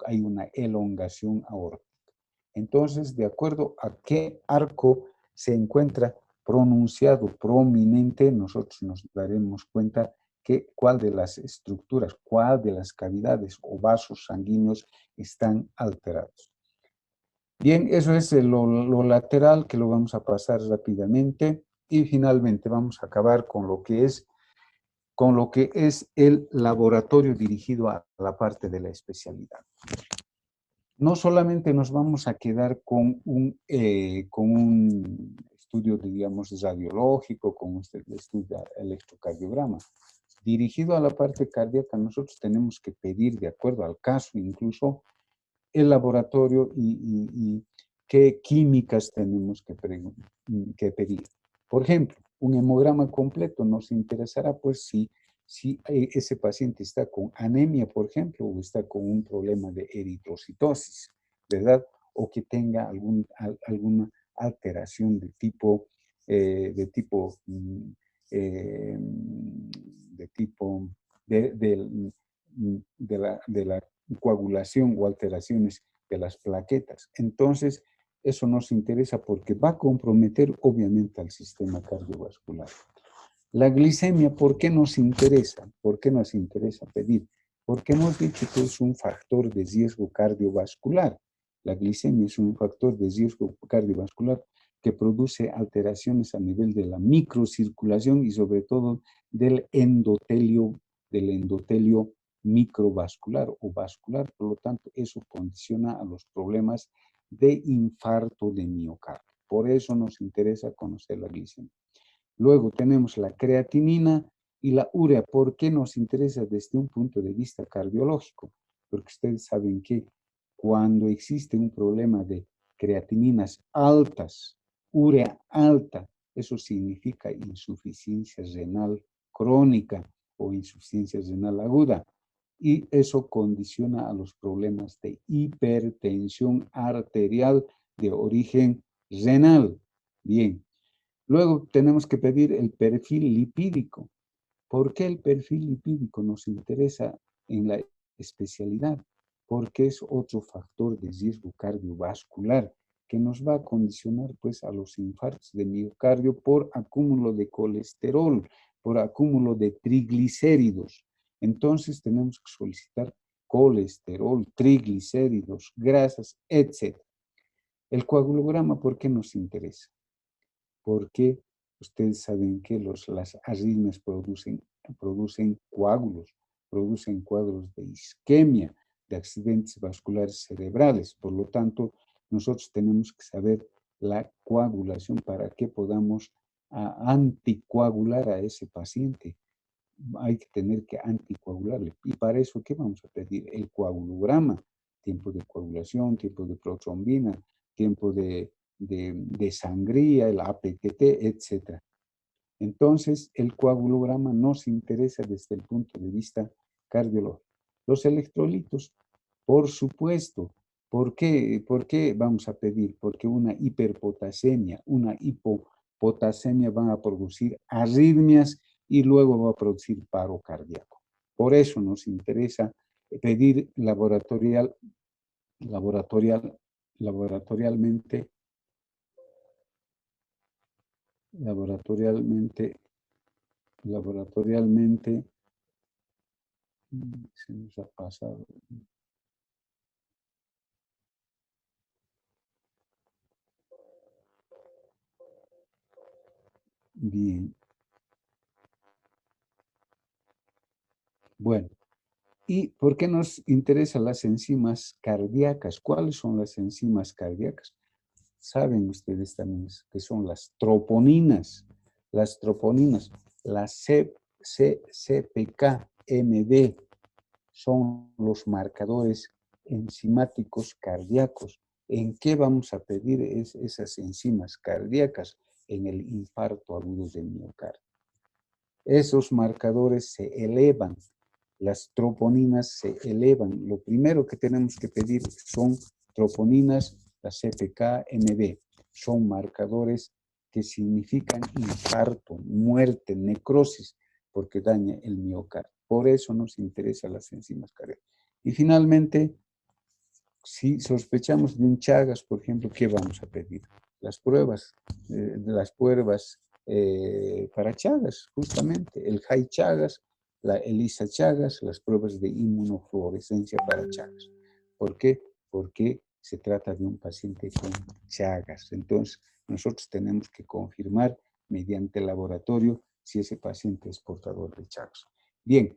hay una elongación aórtica. Entonces, de acuerdo a qué arco se encuentra pronunciado, prominente, nosotros nos daremos cuenta que cuál de las estructuras, cuál de las cavidades o vasos sanguíneos están alterados. Bien, eso es lo lateral, que lo vamos a pasar rápidamente, y finalmente vamos a acabar con lo que es el laboratorio dirigido a la parte de la especialidad. No solamente nos vamos a quedar con un estudio, digamos, radiológico, con este estudio de electrocardiograma. Dirigido a la parte cardíaca, nosotros tenemos que pedir, de acuerdo al caso, incluso el laboratorio y qué químicas tenemos que pedir. Por ejemplo, un hemograma completo nos interesará, pues, si ese paciente está con anemia, por ejemplo, o está con un problema de eritrocitosis, ¿verdad? O que tenga alguna alteración de tipo, de la coagulación o alteraciones de las plaquetas. Entonces, eso nos interesa porque va a comprometer obviamente al sistema cardiovascular. La glicemia, ¿por qué nos interesa? ¿Por qué nos interesa pedir? Porque hemos dicho que es un factor de riesgo cardiovascular. La glicemia es un factor de riesgo cardiovascular que produce alteraciones a nivel de la microcirculación y sobre todo del endotelio microvascular o vascular. Por lo tanto, eso condiciona a los problemas de infarto de miocardio. Por eso nos interesa conocer la glicemia. Luego tenemos la creatinina. Y la urea, ¿por qué nos interesa desde un punto de vista cardiológico? Porque ustedes saben que cuando existe un problema de creatininas altas, urea alta, eso significa insuficiencia renal crónica o insuficiencia renal aguda. Y eso condiciona a los problemas de hipertensión arterial de origen renal. Bien, luego tenemos que pedir el perfil lipídico. ¿Por qué el perfil lipídico nos interesa en la especialidad? Porque es otro factor de riesgo cardiovascular que nos va a condicionar pues a los infartos de miocardio por acúmulo de colesterol, por acúmulo de triglicéridos. Entonces tenemos que solicitar colesterol, triglicéridos, grasas, etc. El coagulograma, ¿por qué nos interesa? Porque ustedes saben que las arritmias producen coágulos, producen cuadros de isquemia, de accidentes vasculares cerebrales. Por lo tanto, nosotros tenemos que saber la coagulación para que podamos anticoagular a ese paciente. Hay que tener que anticoagularle. Y para eso, ¿qué vamos a pedir? El coagulograma, tiempo de coagulación, tiempo de protrombina, tiempo de sangría, el APTT, etc. Entonces, el coagulograma nos interesa desde el punto de vista cardiológico. Los electrolitos, por supuesto. ¿Por qué vamos a pedir? Porque una hiperpotasemia, una hipopotasemia van a producir arritmias y luego va a producir paro cardíaco. Por eso nos interesa pedir laboratorialmente, laboratorialmente, laboratorialmente, se nos ha pasado. Bien, bueno. ¿Y por qué nos interesan las enzimas cardíacas? ¿Cuáles son las enzimas cardíacas? Saben ustedes también que son las troponinas. Las troponinas, las CPK-MB son los marcadores enzimáticos cardíacos. ¿En qué vamos a pedir esas enzimas cardíacas? En el infarto agudo del miocardio. Esos marcadores se elevan, las troponinas se elevan. Lo primero que tenemos que pedir son troponinas, las CPK-MB. Son marcadores que significan infarto, muerte, necrosis, porque daña el miocardio. Por eso nos interesan las enzimas cardíacas. Y finalmente, si sospechamos de un Chagas, por ejemplo, ¿qué vamos a pedir? Las pruebas para Chagas, justamente, el High Chagas, la ELISA Chagas, las pruebas de inmunofluorescencia para Chagas. ¿Por qué? Porque se trata de un paciente con Chagas. Entonces, nosotros tenemos que confirmar mediante el laboratorio si ese paciente es portador de Chagas. Bien,